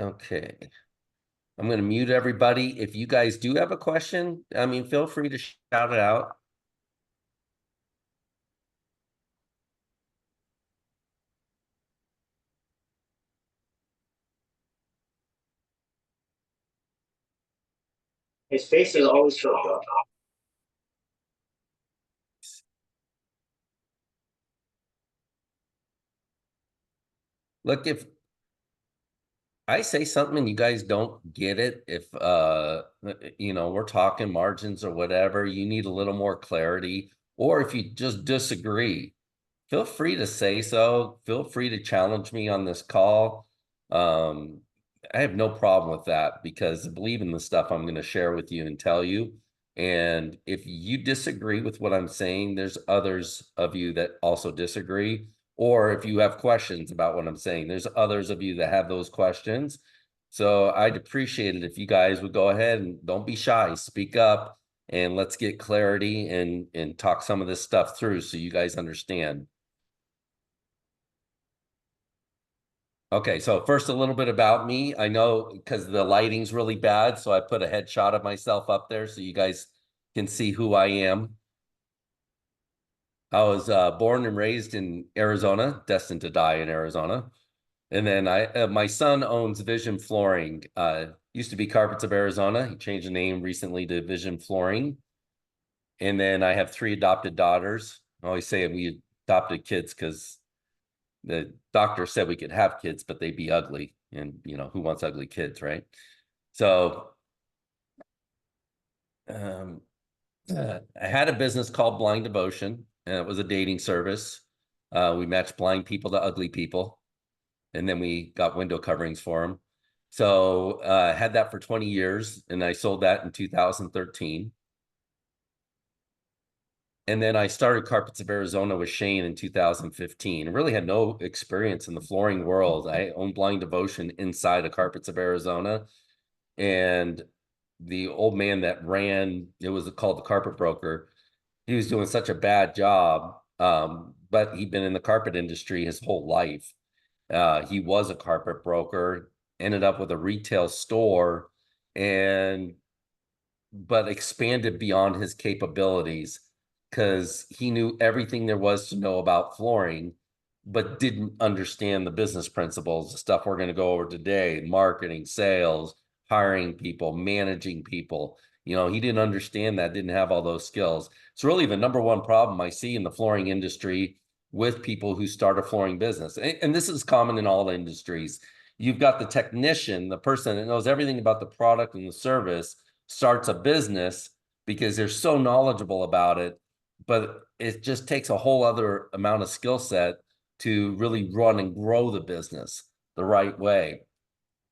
Okay. I'm going to mute everybody. If you guys do have a question, I mean, feel free to shout it out. His face is always so good. Look, if I say something and you guys don't get it, if we're talking margins or whatever, you need a little more clarity, or if you just disagree, feel free to say so. Feel free to challenge me on this call. Um, I have no problem with that because I believe in the stuff I'm going to share with you and tell you. And if you disagree with what I'm saying, there's others of you that also disagree. Or if you have questions about what I'm saying, there's others of you that have those questions. So I'd appreciate it if you guys would go ahead and don't be shy, speak up, and let's get clarity and talk some of this stuff through so you guys understand. Okay, so first a little bit about me. I know because the lighting's really bad, so I put a headshot of myself up there so you guys can see who I am. I was born and raised in Arizona, destined to die in Arizona. And then my son owns Vision Flooring. Used to be Carpets of Arizona. He changed the name recently to Vision Flooring. And then I have three adopted daughters. I always say we adopted kids because the doctor said we could have kids, but they'd be ugly. And, who wants ugly kids, right? So um, I had a business called Blind Devotion, and it was a dating service. We matched blind people to ugly people, and then we got window coverings for them. So I had that for 20 years, and I sold that in 2013. And then I started Carpets of Arizona with Shane in 2015. I really had no experience in the flooring world. I owned Blind Devotion inside of Carpets of Arizona. And the old man that ran, it was called the Carpet Broker. He was doing such a bad job. But he'd been in the carpet industry his whole life. He was a carpet broker, ended up with a retail store, and but expanded beyond his capabilities because he knew everything there was to know about flooring, but didn't understand the business principles, the stuff we're going to go over today: marketing, sales, hiring people, managing people. He didn't understand that, didn't have all those skills. It's really the number one problem I see in the flooring industry with people who start a flooring business. And this is common in all industries. You've got the technician, the person that knows everything about the product and the service, starts a business because they're so knowledgeable about it, but it just takes a whole other amount of skill set to really run and grow the business the right way.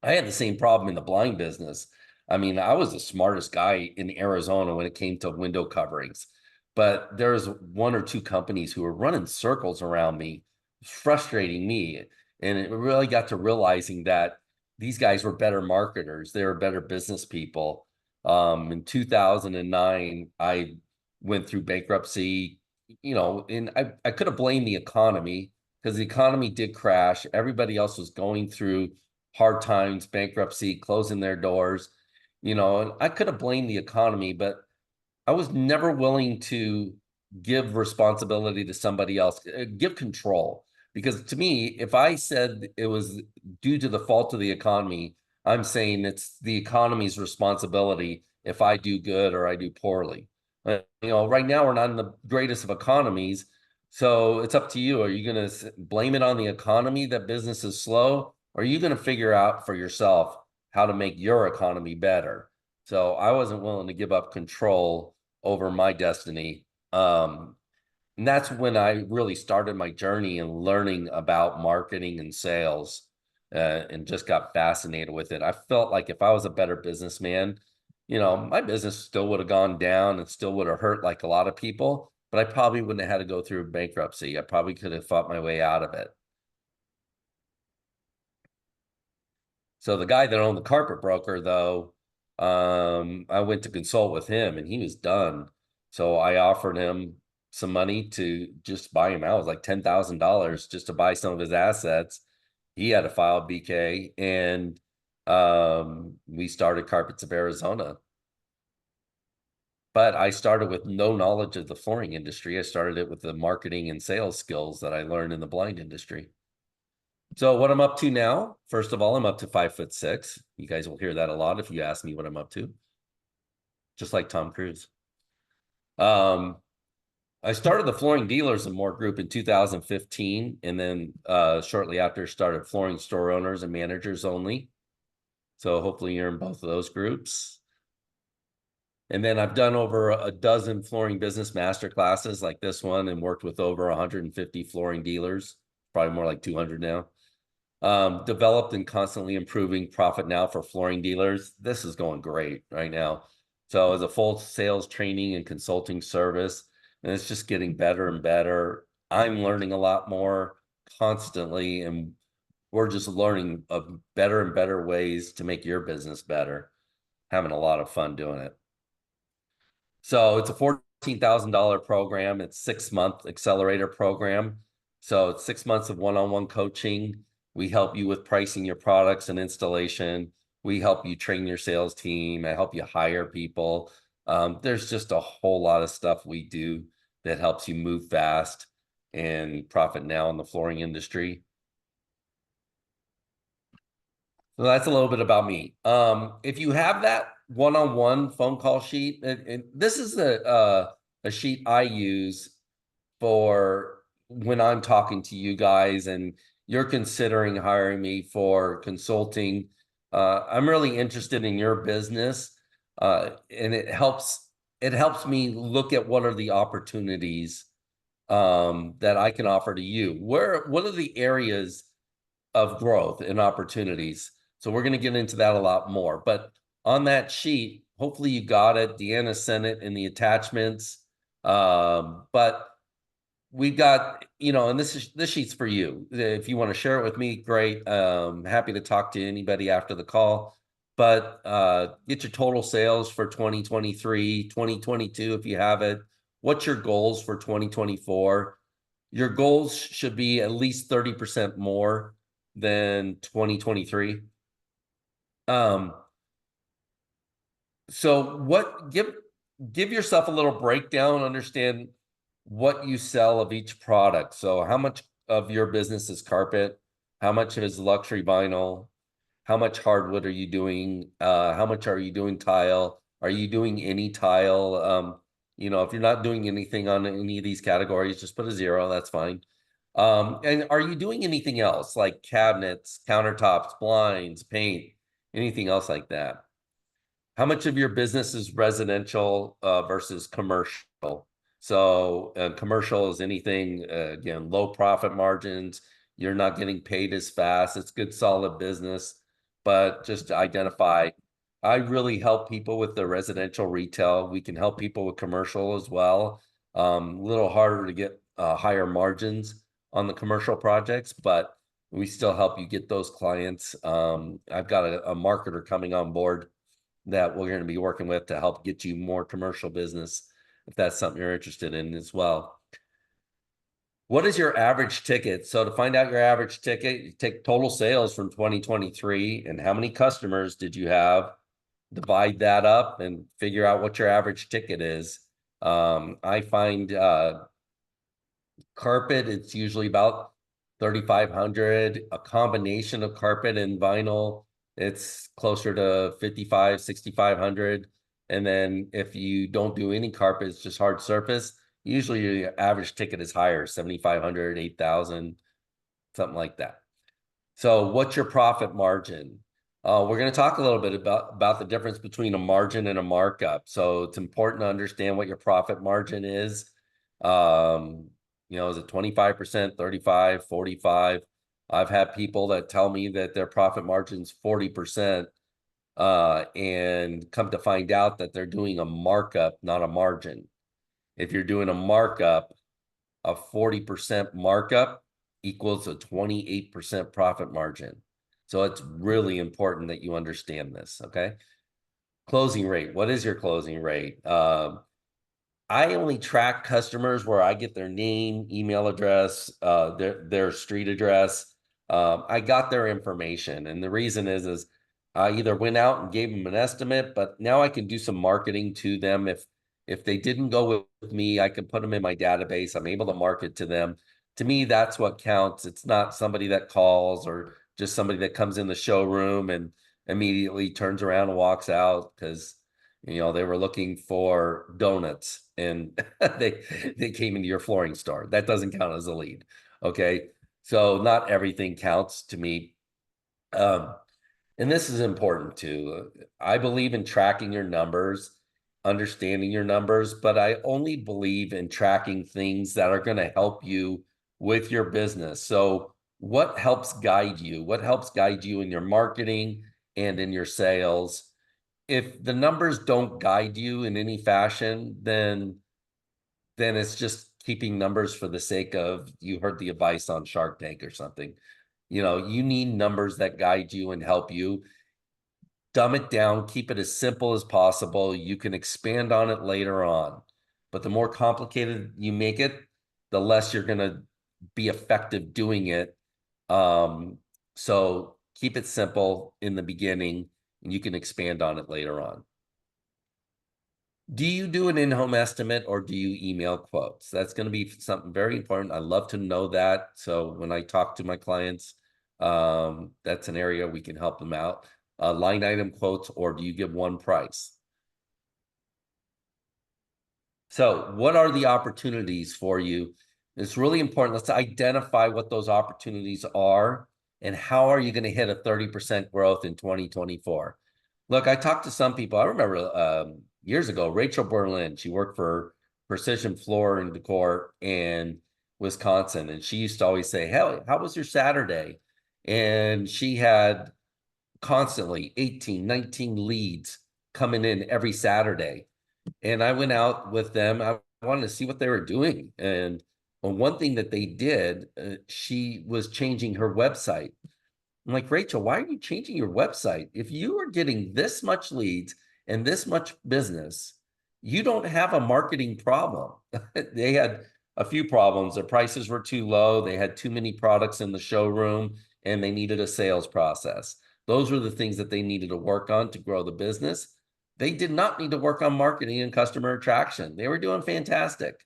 I had the same problem in the blind business. I mean, I was the smartest guy in Arizona when it came to window coverings, but there's one or two companies who were running circles around me, frustrating me. And it really got to realizing that these guys were better marketers. They were better business people. In 2009, I went through bankruptcy, and I could have blamed the economy because the economy did crash. Everybody else was going through hard times, bankruptcy, closing their doors, and I could have blamed the economy, but I was never willing to give responsibility to somebody else, give control. Because to me, if I said it was due to the fault of the economy, I'm saying it's the economy's responsibility if I do good or I do poorly. Right now we're not in the greatest of economies. So it's up to you. Are you going to blame it on the economy that business is slow? Or are you going to figure out for yourself how to make your economy better? So I wasn't willing to give up control over my destiny. And that's when I really started my journey in learning about marketing and sales, and just got fascinated with it. I felt like if I was a better businessman, my business still would have gone down and still would have hurt like a lot of people, but I probably wouldn't have had to go through bankruptcy. I probably could have fought my way out of it. So the guy that owned the carpet broker, though, I went to consult with him and he was done. So I offered him some money to just buy him out. It was like $10,000 just to buy some of his assets. He had to file BK, and We started Carpets of Arizona, but I started with no knowledge of the flooring industry. I started it with the marketing and sales skills that I learned in the blind industry. So what I'm up to now, first of all, I'm up to 5'6". You guys will hear that a lot if you ask me what I'm up to, just like Tom Cruise. Um, I started the Flooring Dealers and More group in 2015, and then shortly after started Flooring Store Owners and Managers Only. So hopefully you're in both of those groups. And then I've done over a dozen flooring business master classes like this one and worked with over 150 flooring dealers, probably more like 200 now. Developed and constantly improving Profit Now for flooring dealers. This is going great right now. So as a full sales training and consulting service, and it's just getting better and better. I'm learning a lot more constantly, and we're just learning of better and better ways to make your business better. Having a lot of fun doing it. So it's a $14,000 program. It's 6-month accelerator program. So it's 6 months of one-on-one coaching. We help you with pricing your products and installation. We help you train your sales team. I help you hire people. There's just a whole lot of stuff we do that helps you move fast and profit now in the flooring industry. So that's a little bit about me. If you have that one-on-one phone call sheet, and this is a sheet I use for when I'm talking to you guys and you're considering hiring me for consulting. I'm really interested in your business, and it helps me look at what are the opportunities that I can offer to you. What are the areas of growth and opportunities? So we're going to get into that a lot more. But on that sheet, hopefully you got it. Deanna sent it in the attachments. But we've got, and this sheet's for you. If you want to share it with me, great. Happy to talk to anybody after the call. But get your total sales for 2023, 2022 if you have it. What's your goals for 2024? Your goals should be at least 30% more than 2023. So give yourself a little breakdown, understand what you sell of each product. So how much of your business is carpet? How much is luxury vinyl? How much hardwood are you doing? How much are you doing tile? Are you doing any tile? If you're not doing anything on any of these categories, just put a 0, that's fine. And are you doing anything else like cabinets, countertops, blinds, paint, anything else like that? How much of your business is residential versus commercial? So commercial is anything, again, low profit margins. You're not getting paid as fast. It's good, solid business, but just to identify, I really help people with the residential retail. We can help people with commercial as well. A little harder to get higher margins on the commercial projects, but we still help you get those clients. I've got a marketer coming on board that we're going to be working with to help get you more commercial business if that's something you're interested in as well. What is your average ticket? So to find out your average ticket, you take total sales from 2023 and how many customers did you have, divide that up and figure out what your average ticket is. I find carpet, it's usually about 3,500. A combination of carpet and vinyl, it's closer to 55, 6,500. And then if you don't do any carpet, it's just hard surface, usually your average ticket is higher, 7,500, 8,000, something like that. So what's your profit margin? We're going to talk a little bit about the difference between a margin and a markup. So it's important to understand what your profit margin is. Is it 25%, 35, 45? I've had people that tell me that their profit margin's 40%, and come to find out that they're doing a markup, not a margin. If you're doing a markup, a 40% markup equals a 28% profit margin. So it's really important that you understand this, okay? Closing rate. What is your closing rate? I only track customers where I get their name, email address, their street address. I got their information. And the reason is I either went out and gave them an estimate, but now I can do some marketing to them. If they didn't go with me, I can put them in my database. I'm able to market to them. To me, that's what counts. It's not somebody that calls or just somebody that comes in the showroom and immediately turns around and walks out because they were looking for donuts and they came into your flooring store. That doesn't count as a lead. Okay. So not everything counts to me. Um, and this is important too. I believe in tracking your numbers, understanding your numbers, but I only believe in tracking things that are going to help you with your business. So, what helps guide you? What helps guide you in your marketing and in your sales? If the numbers don't guide you in any fashion, then it's just keeping numbers for the sake of you heard the advice on Shark Tank or something. You need numbers that guide you and help you. Dumb it down, keep it as simple as possible. You can expand on it later on. But the more complicated you make it, the less you're going to be effective doing it. So keep it simple in the beginning and you can expand on it later on. Do you do an in-home estimate or do you email quotes? That's going to be something very important. I love to know that. So when I talk to my clients, that's an area we can help them out. Line item quotes, or do you give one price? So what are the opportunities for you? It's really important. Let's identify what those opportunities are and how are you going to hit a 30% growth in 2024? Look, I talked to some people. I remember years ago, Rachel Berlin, she worked for Precision Floor and Decor in Wisconsin. And she used to always say, "Hey, how was your Saturday?" And she had constantly 18, 19 leads coming in every Saturday. And I went out with them. I wanted to see what they were doing. And one thing that they did, she was changing her website. I'm like, Rachel, why are you changing your website? If you are getting this much leads and this much business, you don't have a marketing problem. They had a few problems. Their prices were too low. They had too many products in the showroom and they needed a sales process. Those were the things that they needed to work on to grow the business. They did not need to work on marketing and customer attraction. They were doing fantastic.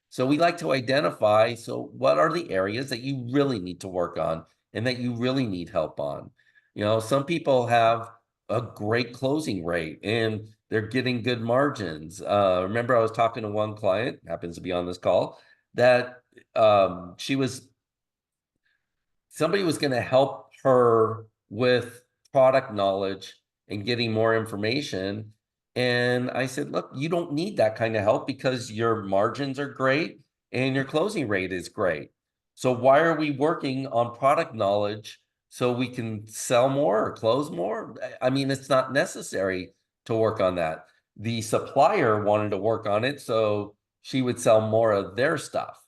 So we like to identify, so what are the areas that you really need to work on and that you really need help on? Some people have a great closing rate and they're getting good margins. Remember, I was talking to one client, happens to be on this call, that she was somebody was going to help her with product knowledge and getting more information. And I said, look, you don't need that kind of help because your margins are great and your closing rate is great. So why are we working on product knowledge so we can sell more or close more? I mean, it's not necessary to work on that. The supplier wanted to work on it so she would sell more of their stuff.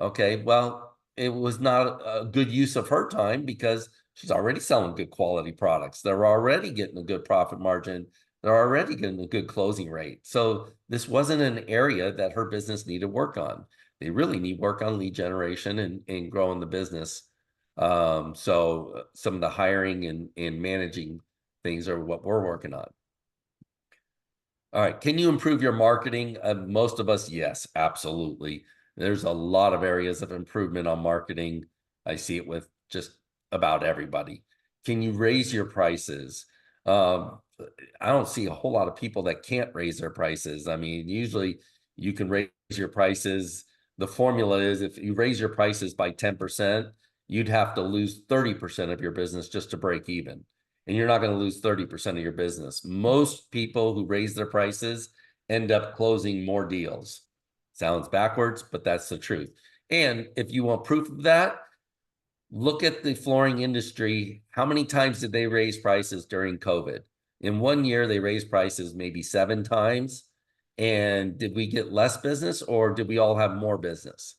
Okay, well, it was not a good use of her time because she's already selling good quality products. They're already getting a good profit margin. They're already getting a good closing rate. So this wasn't an area that her business needed work on. They really need work on lead generation and growing the business. So some of the hiring and managing things are what we're working on. All right. Can you improve your marketing? Most of us, yes, absolutely. There's a lot of areas of improvement on marketing. I see it with just about everybody. Can you raise your prices? I don't see a whole lot of people that can't raise their prices. I mean, usually you can raise your prices. The formula is if you raise your prices by 10%, you'd have to lose 30% of your business just to break even, and you're not going to lose 30% of your business. Most people who raise their prices end up closing more deals. Sounds backwards, but that's the truth. And if you want proof of that, look at the flooring industry. How many times did they raise prices during COVID? In 1 year, they raised prices maybe 7 times. And did we get less business or did we all have more business?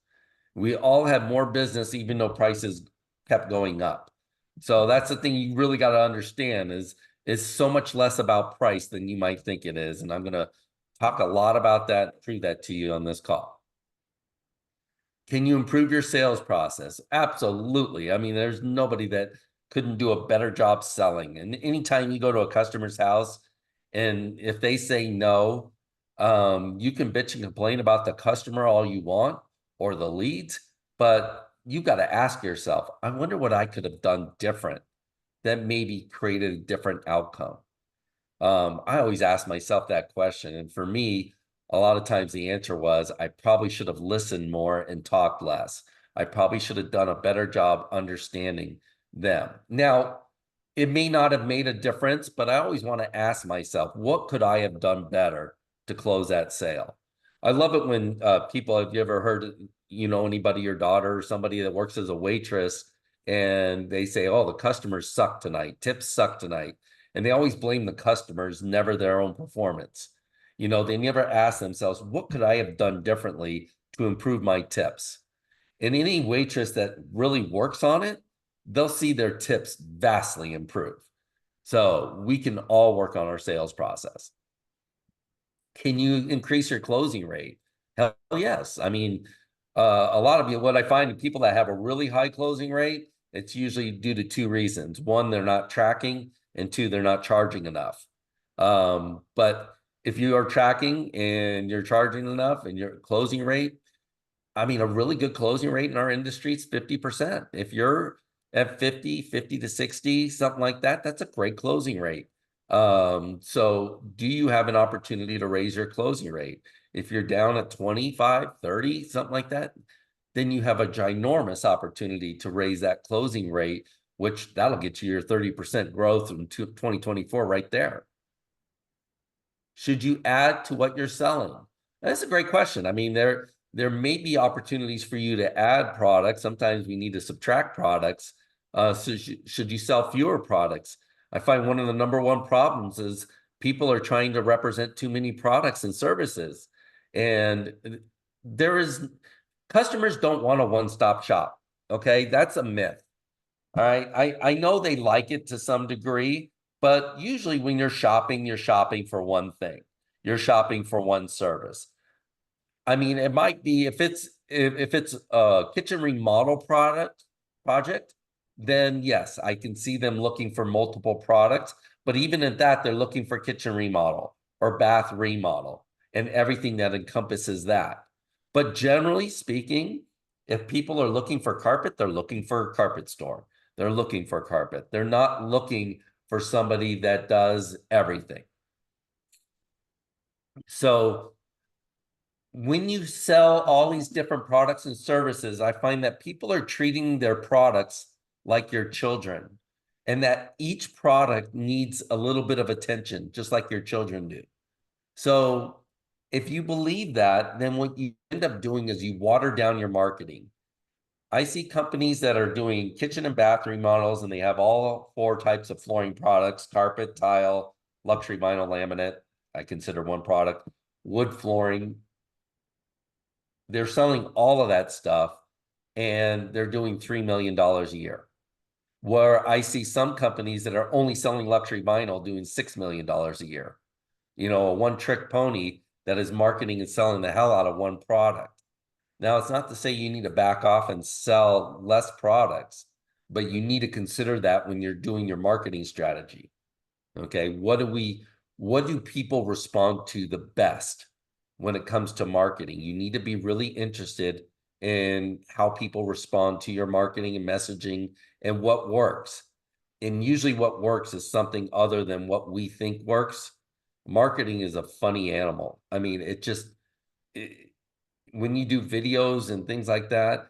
We all had more business, even though prices kept going up. So that's the thing you really got to understand is so much less about price than you might think it is. And I'm going to talk a lot about that, prove that to you on this call. Can you improve your sales process? Absolutely. I mean, there's nobody that couldn't do a better job selling. And anytime you go to a customer's house and if they say no, you can bitch and complain about the customer all you want or the leads, but you got to ask yourself, I wonder what I could have done different that maybe created a different outcome. I always ask myself that question. And for me, a lot of times the answer was I probably should have listened more and talked less. I probably should have done a better job understanding them. Now, it may not have made a difference, but I always want to ask myself, what could I have done better to close that sale? I love it when people, have you ever heard, anybody, your daughter or somebody that works as a waitress, and they say, oh, the customers suck tonight, tips suck tonight. And they always blame the customers, never their own performance. They never ask themselves, what could I have done differently to improve my tips? And any waitress that really works on it, they'll see their tips vastly improve. So we can all work on our sales process. Can you increase your closing rate? Hell yes. I mean, a lot of you, what I find people that have a really high closing rate, it's usually due to two reasons. One, they're not tracking, and two, they're not charging enough. But if you are tracking and you're charging enough and your closing rate, I mean, a really good closing rate in our industry is 50%. If you're at 50 to 60, something like that, that's a great closing rate. So do you have an opportunity to raise your closing rate? If you're down at 25, 30, something like that, then you have a ginormous opportunity to raise that closing rate, which that'll get you your 30% growth in 2024 right there. Should you add to what you're selling? That's a great question. I mean, there may be opportunities for you to add products. Sometimes we need to subtract products. So should you sell fewer products? I find one of the number one problems is people are trying to represent too many products and services. And customers don't want a one-stop shop. Okay, that's a myth. All right, I know they like it to some degree, but usually when you're shopping for one thing. You're shopping for one service. I mean, it might be if it's a kitchen remodel project, then yes, I can see them looking for multiple products. But even at that, they're looking for kitchen remodel or bath remodel and everything that encompasses that. But generally speaking, if people are looking for carpet, they're looking for a carpet store. They're looking for carpet. They're not looking for somebody that does everything. So when you sell all these different products and services, I find that people are treating their products like your children, and that each product needs a little bit of attention, just like your children do. So if you believe that, then what you end up doing is you water down your marketing. I see companies that are doing kitchen and bathroom models, and they have all four types of flooring products: carpet, tile, luxury vinyl laminate. I consider one product, wood flooring. They're selling all of that stuff, and they're doing $3 million a year. Where I see some companies that are only selling luxury vinyl doing $6 million a year. A one-trick pony that is marketing and selling the hell out of one product. Now, it's not to say you need to back off and sell less products, but you need to consider that when you're doing your marketing strategy. Okay, what do people respond to the best when it comes to marketing? You need to be really interested in how people respond to your marketing and messaging and what works. And usually what works is something other than what we think works. Marketing is a funny animal. I mean, when you do videos and things like that,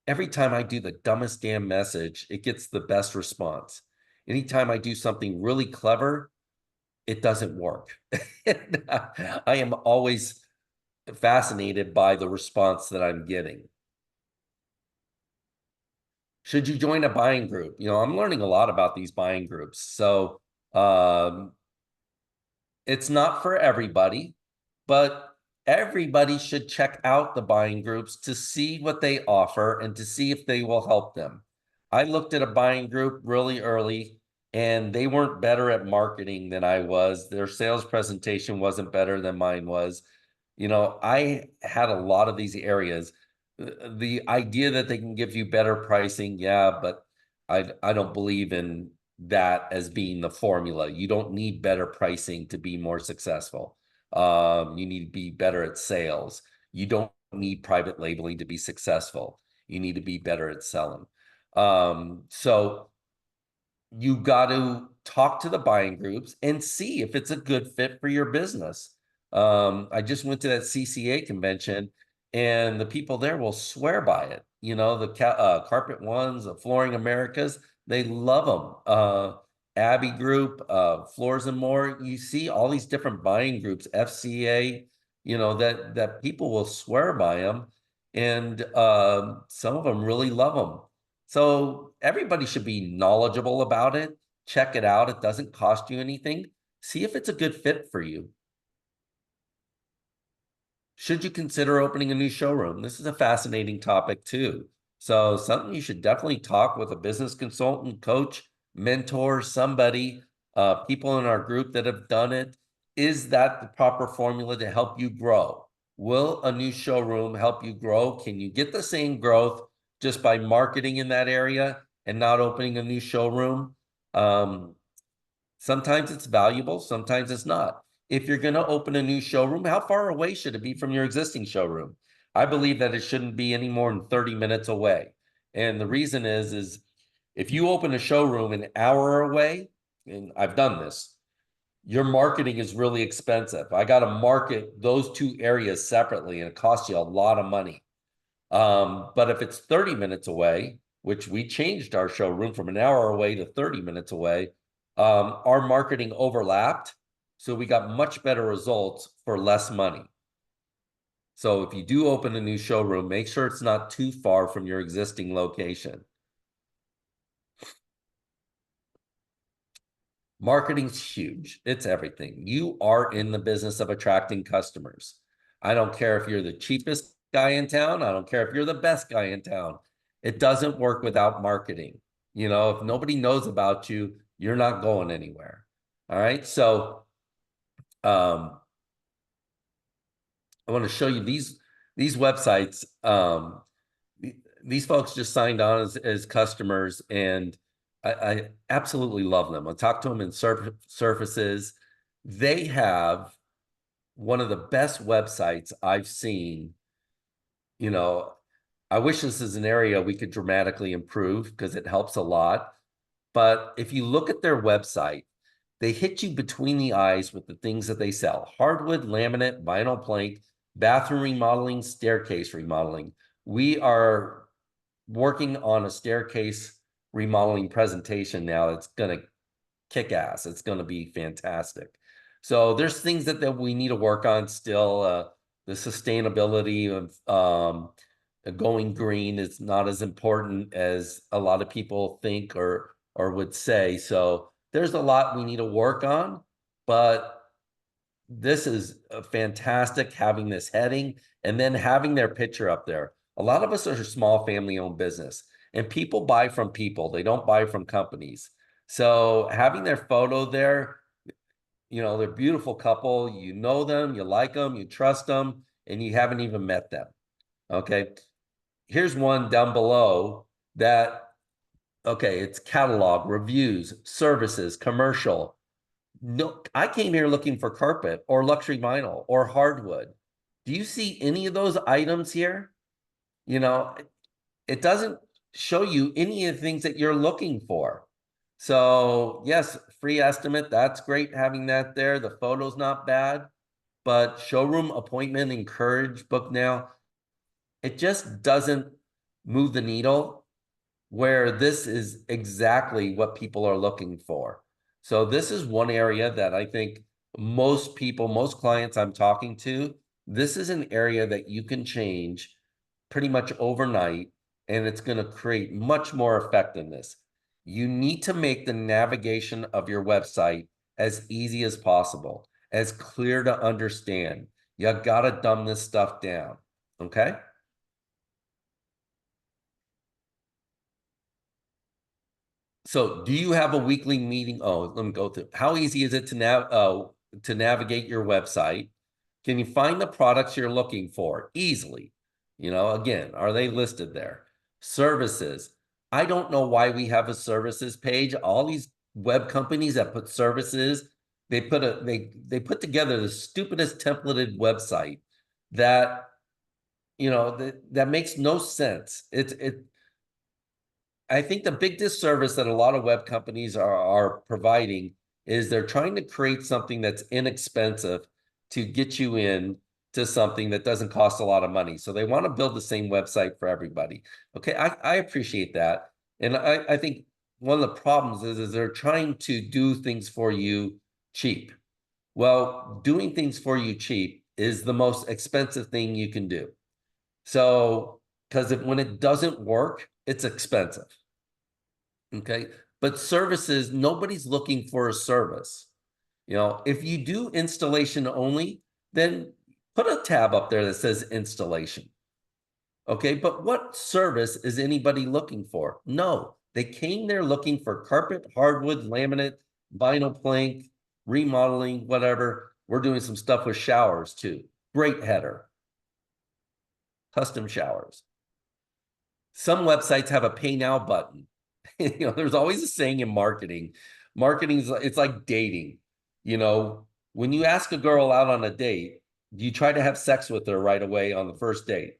every time I do the dumbest damn message, it gets the best response. Anytime I do something really clever, it doesn't work. I am always fascinated by the response that I'm getting. Should you join a buying group? I'm learning a lot about these buying groups. So it's not for everybody, but everybody should check out the buying groups to see what they offer and to see if they will help them. I looked at a buying group really early, and they weren't better at marketing than I was. Their sales presentation wasn't better than mine was. I had a lot of these areas. The idea that they can give you better pricing, yeah, but I don't believe in that as being the formula. You don't need better pricing to be more successful. You need to be better at sales. You don't need private labeling to be successful. You need to be better at selling. So you got to talk to the buying groups and see if it's a good fit for your business. I just went to that CCA convention, and the people there will swear by it. You know, the Carpet Ones, the Flooring Americas, they love them. Abbey Group, Floors and More. You see all these different buying groups, FCA. You know that people will swear by them, and some of them really love them. So everybody should be knowledgeable about it. Check it out. It doesn't cost you anything. See if it's a good fit for you. Should you consider opening a new showroom? This is a fascinating topic too. So something you should definitely talk with a business consultant, coach, mentor, somebody, people in our group that have done it. Is that the proper formula to help you grow? Will a new showroom help you grow? Can you get the same growth just by marketing in that area and not opening a new showroom? Sometimes it's valuable, sometimes it's not. If you're going to open a new showroom, how far away should it be from your existing showroom? I believe that it shouldn't be any more than 30 minutes away. And the reason is if you open a showroom an hour away, and I've done this, your marketing is really expensive. I got to market those two areas separately, and it costs you a lot of money. But if it's 30 minutes away, which we changed our showroom from an hour away to 30 minutes away, our marketing overlapped. So we got much better results for less money. So if you do open a new showroom, make sure it's not too far from your existing location. Marketing's huge. It's everything. You are in the business of attracting customers. I don't care if you're the cheapest guy in town. I don't care if you're the best guy in town. It doesn't work without marketing. You know, if nobody knows about you, you're not going anywhere. All right. So I want to show you these websites. These folks just signed on as customers, and I absolutely love them. I talked to them in surfaces. They have one of the best websites I've seen. You know, I wish this is an area we could dramatically improve because it helps a lot. But if you look at their website, they hit you between the eyes with the things that they sell: hardwood, laminate, vinyl plank, bathroom remodeling, staircase remodeling. We are working on a staircase remodeling presentation now. It's going to kick ass. It's going to be fantastic. So there's things that we need to work on still. The sustainability of going green is not as important as a lot of people think or would say. So there's a lot we need to work on, but this is fantastic having this heading and then having their picture up there. A lot of us are small family-owned business, and people buy from people. They don't buy from companies. So having their photo there, you know, they're a beautiful couple. You know them, you like them, you trust them, and you haven't even met them. Okay. Here's one down below that, okay, it's catalog, reviews, services, commercial. No, I came here looking for carpet or luxury vinyl or hardwood. Do you see any of those items here? You know, it doesn't show you any of the things that you're looking for. So yes, free estimate. That's great having that there. The photo's not bad, but showroom appointment encourage book now. It just doesn't move the needle where this is exactly what people are looking for. So this is one area that I think most people, most clients I'm talking to, this is an area that you can change pretty much overnight, and it's going to create much more effectiveness. You need to make the navigation of your website as easy as possible, as clear to understand. You got to dumb this stuff down. Okay. So do you have a weekly meeting? Oh, let me go through. How easy is it to navigate your website? Can you find the products you're looking for easily? You know, again, are they listed there? Services. I don't know why we have a services page. All these web companies that put services, they put together the stupidest templated website that that makes no sense. I think the big disservice that a lot of web companies are providing is they're trying to create something that's inexpensive to get you in to something that doesn't cost a lot of money. So they want to build the same website for everybody. Okay, I appreciate that. And I think one of the problems is they're trying to do things for you cheap. Well, doing things for you cheap is the most expensive thing you can do. So, because when it doesn't work, it's expensive. Okay. But services, nobody's looking for a service. If you do installation only, then put a tab up there that says installation. Okay. But what service is anybody looking for? No, they came there looking for carpet, hardwood, laminate, vinyl plank, remodeling, whatever. We're doing some stuff with showers too. Great header, custom showers. Some websites have a pay now button. There's always a saying in marketing. It's like dating. When you ask a girl out on a date, you try to have sex with her right away on the first date.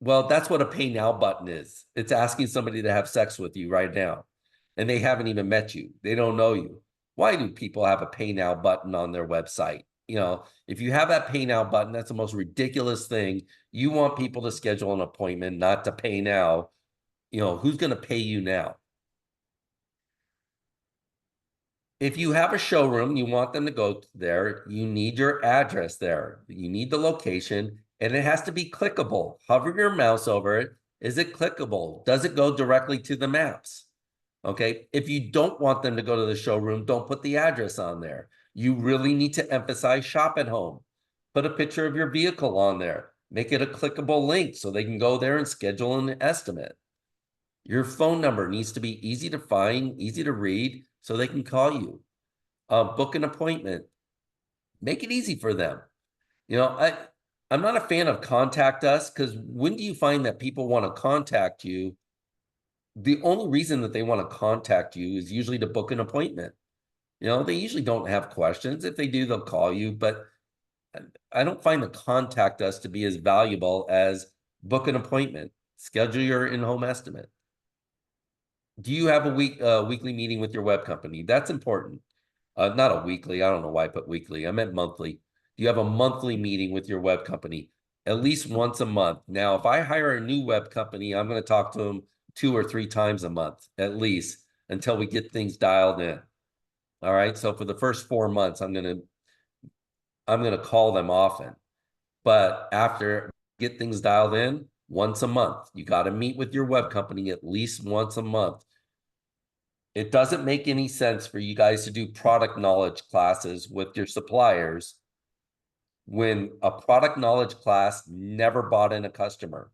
Well, that's what a pay now button is. It's asking somebody to have sex with you right now. And they haven't even met you. They don't know you. Why do people have a pay now button on their website? If you have that pay now button, that's the most ridiculous thing. You want people to schedule an appointment, not to pay now. Who's going to pay you now? If you have a showroom, you want them to go there, you need your address there. You need the location, and it has to be clickable. Hover your mouse over it. Is it clickable? Does it go directly to the maps? Okay. If you don't want them to go to the showroom, don't put the address on there. You really need to emphasize shop at home. Put a picture of your vehicle on there. Make it a clickable link so they can go there and schedule an estimate. Your phone number needs to be easy to find, easy to read, so they can call you. Book an appointment. Make it easy for them. I'm not a fan of contact us, because when do you find that people want to contact you? The only reason that they want to contact you is usually to book an appointment. They usually don't have questions. If they do, they'll call you, but I don't find the contact us to be as valuable as book an appointment, schedule your in-home estimate. Do you have a weekly meeting with your web company? That's important. Not a weekly. I don't know why I put weekly. I meant monthly. Do you have a monthly meeting with your web company? At least once a month. Now, if I hire a new web company, I'm going to talk to them 2 or 3 times a month, at least, until we get things dialed in. All right. So for the first 4 months, I'm going to call them often. But after get things dialed in, once a month, you got to meet with your web company at least once a month. It doesn't make any sense for you guys to do product knowledge classes with your suppliers when a product knowledge class never bought in a customer.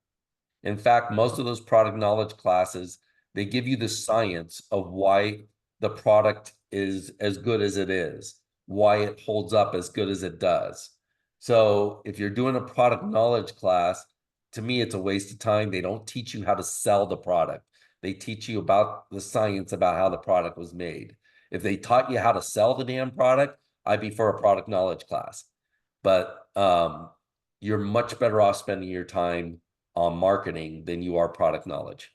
In fact, most of those product knowledge classes, they give you the science of why the product is as good as it is, why it holds up as good as it does. So if you're doing a product knowledge class, to me, it's a waste of time. They don't teach you how to sell the product. They teach you about the science about how the product was made. If they taught you how to sell the damn product, I'd be for a product knowledge class. But you're much better off spending your time on marketing than you are product knowledge.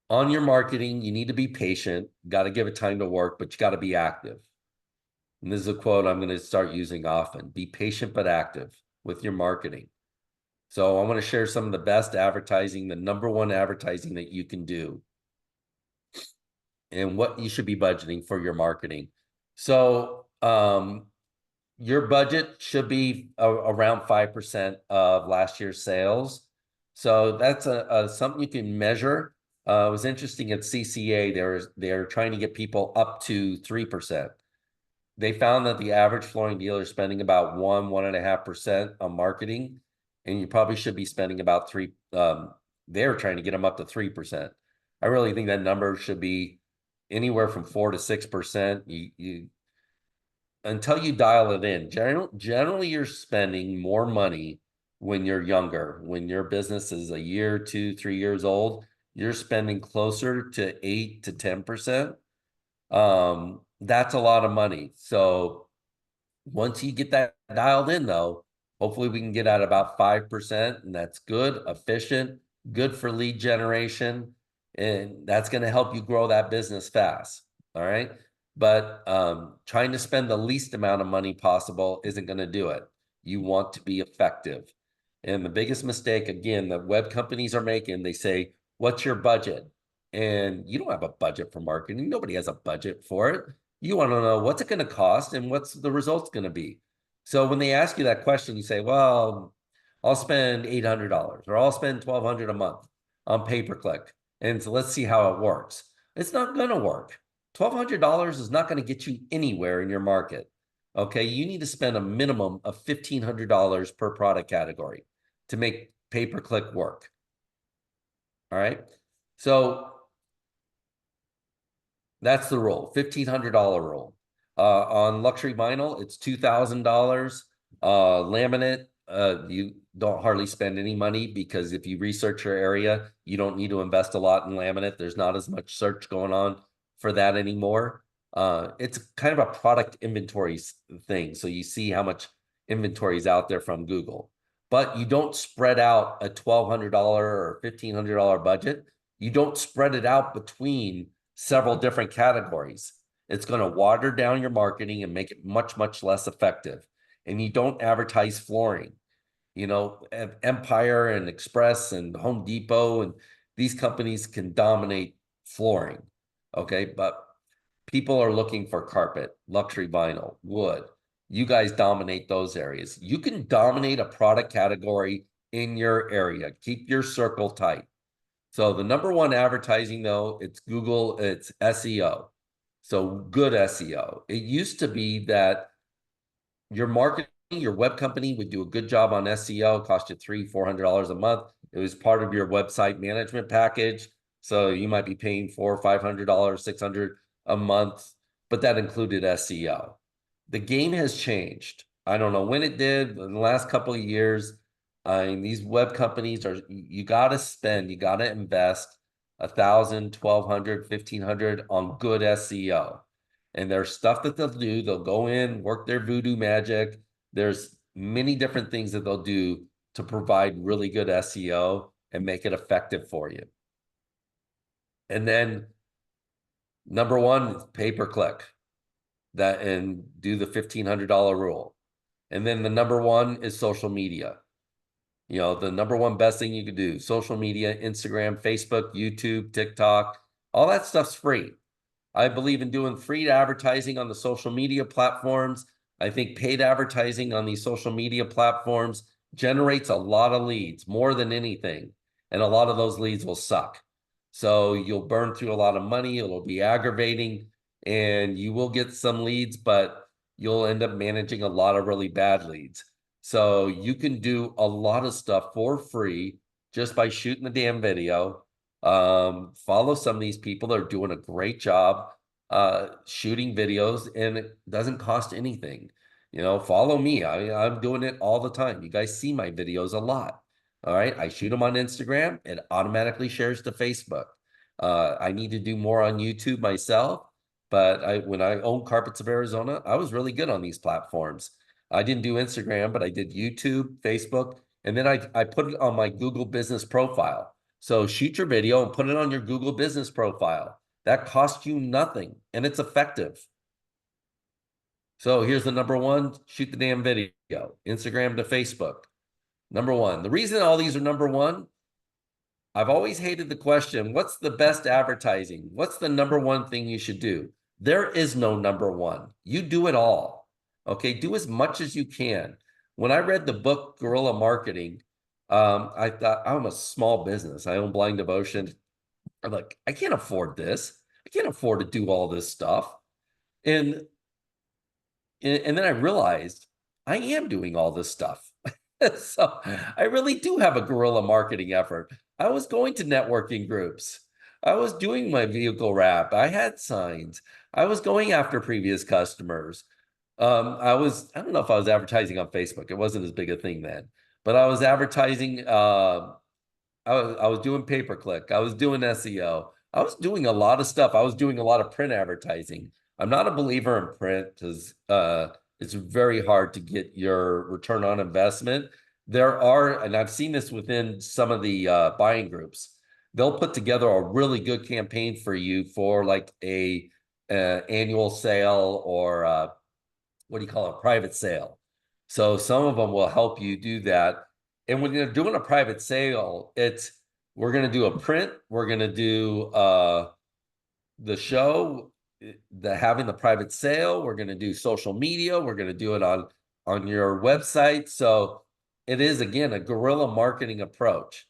On your marketing, you need to be patient, got to give it time to work, but you got to be active. And this is a quote I'm going to start using often. Be patient but active with your marketing. So I want to share some of the best advertising, the #1 advertising that you can do, and what you should be budgeting for your marketing. So your budget should be around 5% of last year's sales. So that's something you can measure. It was interesting at CCA, they're trying to get people up to 3%. They found that the average flooring dealer is spending about 1.5% on marketing, and you probably should be spending about 3. They're trying to get them up to 3%. I really think that number should be anywhere from 4 to 6%. You until you dial it in. Generally, you're spending more money when you're younger. When your business is a year, 2, 3 years old, you're spending closer to 8 to 10%. That's a lot of money. So once you get that dialed in, though, hopefully we can get at about 5%, and that's good, efficient, good for lead generation, and that's going to help you grow that business fast. All right. But trying to spend the least amount of money possible isn't going to do it. You want to be effective. And the biggest mistake, again, that web companies are making, they say, what's your budget? And you don't have a budget for marketing. Nobody has a budget for it. You want to know what's it going to cost and what's the results going to be. So when they ask you that question, you say, well, I'll spend $800 or I'll spend $1,200 a month on pay-per-click. And so let's see how it works. It's not going to work. $1,200 is not going to get you anywhere in your market. Okay. You need to spend a minimum of $1,500 per product category to make pay-per-click work. All right. So that's the rule, $1,500 rule. On luxury vinyl, it's $2,000. Laminate, you don't hardly spend any money because if you research your area, you don't need to invest a lot in laminate. There's not as much search going on for that anymore. It's kind of a product inventory thing. So you see how much inventory is out there from Google, but you don't spread out a $1,200 or $1,500 budget. You don't spread it out between several different categories. It's going to water down your marketing and make it much, much less effective. And you don't advertise flooring. You know, Empire and Express and Home Depot and these companies can dominate flooring. Okay. But people are looking for carpet, luxury vinyl, wood. You guys dominate those areas. You can dominate a product category in your area. Keep your circle tight. So the number one advertising, though, it's Google, it's SEO. So good SEO. It used to be that your marketing, your web company would do a good job on SEO, cost you $300-400 a month. It was part of your website management package. So you might be paying $400-500, $600 a month, but that included SEO. The game has changed. I don't know when it did, in the last couple of years. I mean, these web companies are, you got to spend, you got to invest 1,000, 1,200, 1,500 on good SEO. And there's stuff that they'll do. They'll go in, work their voodoo magic. There's many different things that they'll do to provide really good SEO and make it effective for you. And then number one, pay-per-click that and do the $1,500 rule. And then the number one is social media. You know, the number one best thing you could do, social media, Instagram, Facebook, YouTube, TikTok, all that stuff's free. I believe in doing free advertising on the social media platforms. I think paid advertising on these social media platforms generates a lot of leads, more than anything. And a lot of those leads will suck. So you'll burn through a lot of money. It'll be aggravating and you will get some leads, but you'll end up managing a lot of really bad leads. So you can do a lot of stuff for free just by shooting the damn video. Follow some of these people that are doing a great job shooting videos, and it doesn't cost anything. You know, follow me. I'm doing it all the time. You guys see my videos a lot. All right. I shoot them on Instagram. It automatically shares to Facebook. I need to do more on YouTube myself, but when I owned Carpets of Arizona, I was really good on these platforms. I didn't do Instagram, but I did YouTube, Facebook, and then I put it on my Google business profile. So shoot your video and put it on your Google business profile. That costs you nothing and it's effective. So here's the number one, shoot the damn video, Instagram to Facebook. Number one. The reason all these are number one, I've always hated the question, what's the best advertising? What's the number one thing you should do? There is no number one. You do it all. Okay, do as much as you can. When I read the book Guerrilla Marketing, I thought, I'm a small business. I own Blind Devotion. I'm like, I can't afford this. I can't afford to do all this stuff. And then I realized I am doing all this stuff. So I really do have a guerrilla marketing effort. I was going to networking groups. I was doing my vehicle wrap. I had signs. I was going after previous customers. I don't know if I was advertising on Facebook. It wasn't as big a thing then, but I was advertising. I was doing pay-per-click. I was doing SEO. I was doing a lot of stuff. I was doing a lot of print advertising. I'm not a believer in print because it's very hard to get your return on investment. There are, and I've seen this within some of the buying groups. They'll put together a really good campaign for you for like a annual sale or what do you call it, private sale. So some of them will help you do that. And when you're doing a private sale, we're going to do a print, we're going to do the show, having the private sale, we're going to do social media, we're going to do it on your website. So it is, again, a guerrilla marketing approach.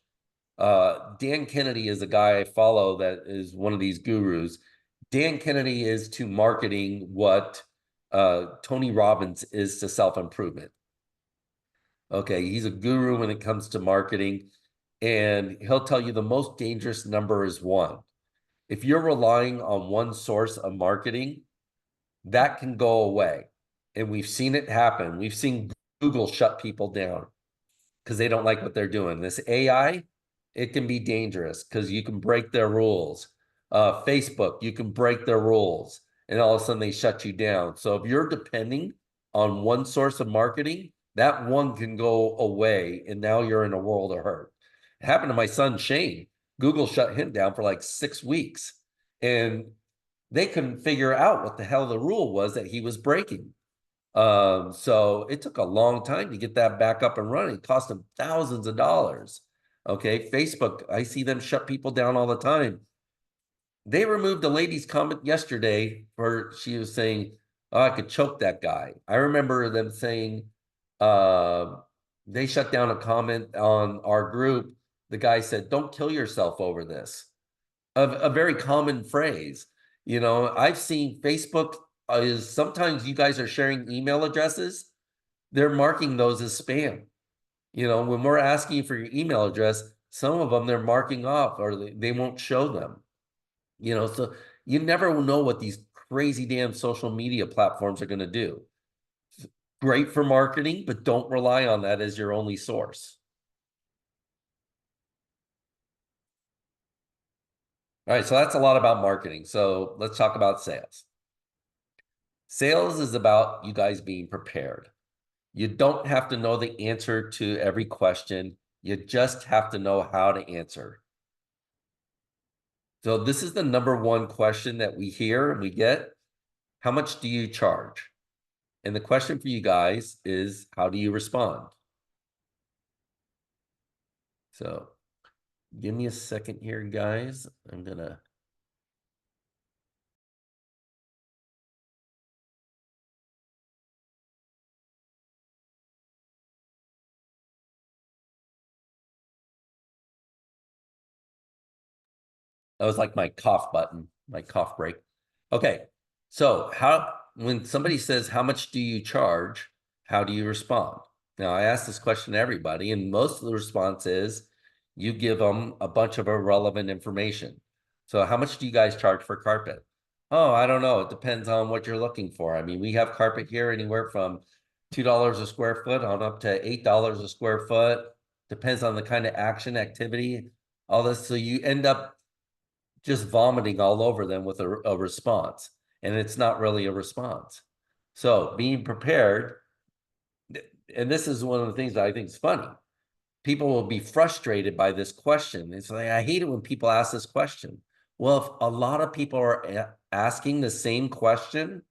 Dan Kennedy is a guy I follow that is one of these gurus. Dan Kennedy is to marketing what Tony Robbins is to self-improvement. Okay, he's a guru when it comes to marketing, and he'll tell you the most dangerous number is one. If you're relying on one source of marketing, that can go away. And we've seen it happen. We've seen Google shut people down because they don't like what they're doing. This AI, it can be dangerous because you can break their rules. Facebook, you can break their rules, and all of a sudden they shut you down. So if you're depending on one source of marketing, that one can go away, and now you're in a world of hurt. It happened to my son Shane. Google shut him down for like 6 weeks, and they couldn't figure out what the hell the rule was that he was breaking. So it took a long time to get that back up and running. It cost them thousands of dollars. Okay, Facebook, I see them shut people down all the time. They removed a lady's comment yesterday where she was saying, "Oh, I could choke that guy." I remember them saying, uh, they shut down a comment on our group. The guy said, "Don't kill yourself over this." A very common phrase. You know, I've seen Facebook is sometimes you guys are sharing email addresses, they're marking those as spam. You know, when we're asking for your email address, some of them they're marking off or they won't show them. You know, so you never know what these crazy damn social media platforms are going to do. Great for marketing, but don't rely on that as your only source. All right, so that's a lot about marketing. So let's talk about sales. Sales is about you guys being prepared. You don't have to know the answer to every question. You just have to know how to answer. So this is the number one question that we hear and we get. How much do you charge? And the question for you guys is, how do you respond? So give me a second here, guys. I'm gonna that was like my cough button, my cough break. Okay. So when somebody says, how much do you charge? How do you respond? Now, I ask this question to everybody, and most of the response is you give them a bunch of irrelevant information. So how much do you guys charge for carpet? Oh, I don't know. It depends on what you're looking for. I mean, we have carpet here anywhere from $2 a square foot on up to $8 a square foot. Depends on the kind of action activity, all this. So you end up just vomiting all over them with a response. And it's not really a response. So being prepared, and this is one of the things that I think is funny. People will be frustrated by this question. It's like, I hate it when people ask this question. Well, if a lot of people are asking the same question,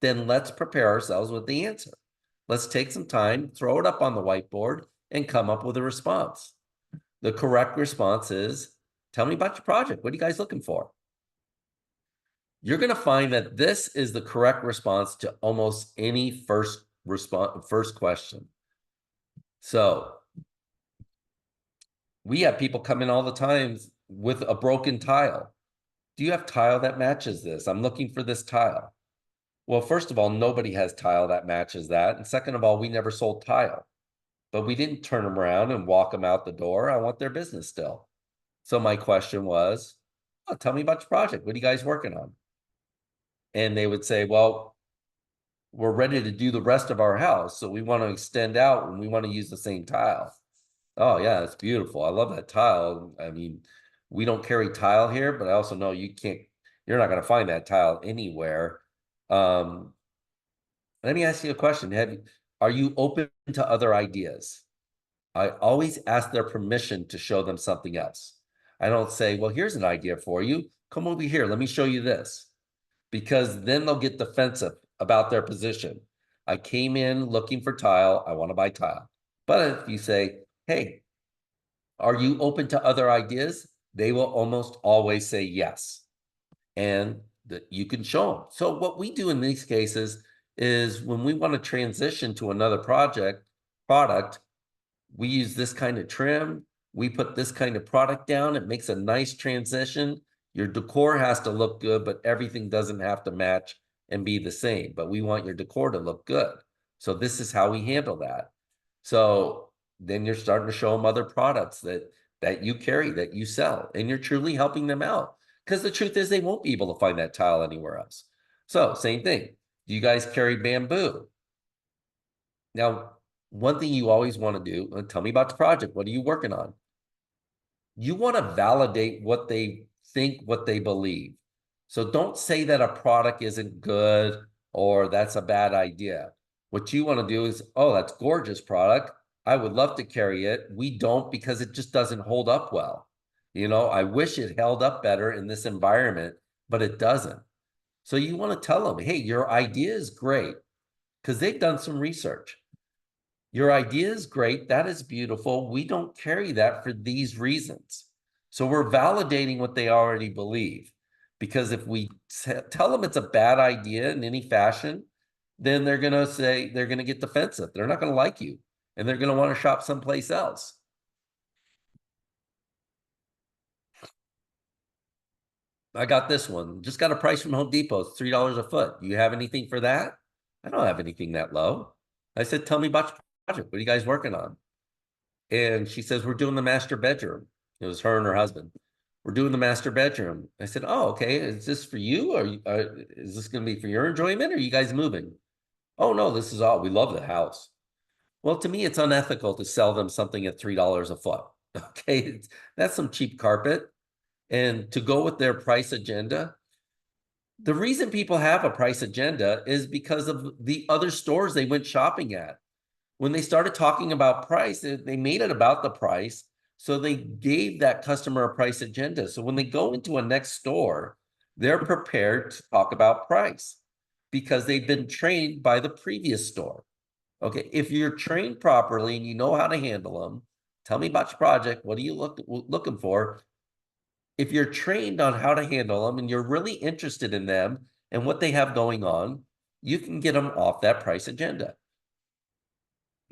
then let's prepare ourselves with the answer. Let's take some time, throw it up on the whiteboard, and come up with a response. The correct response is, tell me about your project. What are you guys looking for? You're going to find that this is the correct response to almost any first question. So we have people come in all the time with a broken tile. Do you have tile that matches this? I'm looking for this tile. Well, first of all, nobody has tile that matches that. And second of all, we never sold tile, but we didn't turn them around and walk them out the door. I want their business still. So my question was, oh, tell me about your project. What are you guys working on? And they would say, well, we're ready to do the rest of our house. So we want to extend out and we want to use the same tile. Oh yeah, it's beautiful. I love that tile. I mean, we don't carry tile here, but I also know you're not going to find that tile anywhere. Um, Let me ask you a question. Are you open to other ideas? I always ask their permission to show them something else. I don't say, well, here's an idea for you. Come over here. Let me show you this. Because then they'll get defensive about their position. I came in looking for tile. I want to buy tile. But if you say, hey, are you open to other ideas? They will almost always say yes. And that you can show them. So what we do in these cases is when we want to transition to another product, we use this kind of trim. We put this kind of product down. It makes a nice transition. Your decor has to look good, but everything doesn't have to match and be the same. But we want your decor to look good. So this is how we handle that. So then you're starting to show them other products that you carry, that you sell, and you're truly helping them out. Because the truth is they won't be able to find that tile anywhere else. So same thing. Do you guys carry bamboo? Now, one thing you always want to do, tell me about the project. What are you working on? You want to validate what they think, what they believe. So don't say that a product isn't good or that's a bad idea. What you want to do is, oh, that's gorgeous product. I would love to carry it. We don't because it just doesn't hold up well. I wish it held up better in this environment, but it doesn't. So you want to tell them, hey, your idea is great because they've done some research. Your idea is great. That is beautiful. We don't carry that for these reasons. So we're validating what they already believe. Because if we tell them it's a bad idea in any fashion, then they're going to say, they're going to get defensive. They're not going to like you. And they're going to want to shop someplace else. I got this one. Just got a price from Home Depot. It's $3 a foot. Do you have anything for that? I don't have anything that low. I said, tell me about your project. What are you guys working on? And she says, we're doing the master bedroom. It was her and her husband. We're doing the master bedroom. I said, oh, okay. Is this for you? Or is this going to be for your enjoyment? Or are you guys moving? Oh, no, this is all. We love the house. Well, to me, it's unethical to sell them something at $3 a foot. Okay. That's some cheap carpet. And to go with their price agenda, the reason people have a price agenda is because of the other stores they went shopping at. When they started talking about price, they made it about the price. So they gave that customer a price agenda. So when they go into a next store, they're prepared to talk about price because they've been trained by the previous store. Okay, if you're trained properly and you know how to handle them, tell me about your project. What are you looking for? If you're trained on how to handle them and you're really interested in them and what they have going on, you can get them off that price agenda.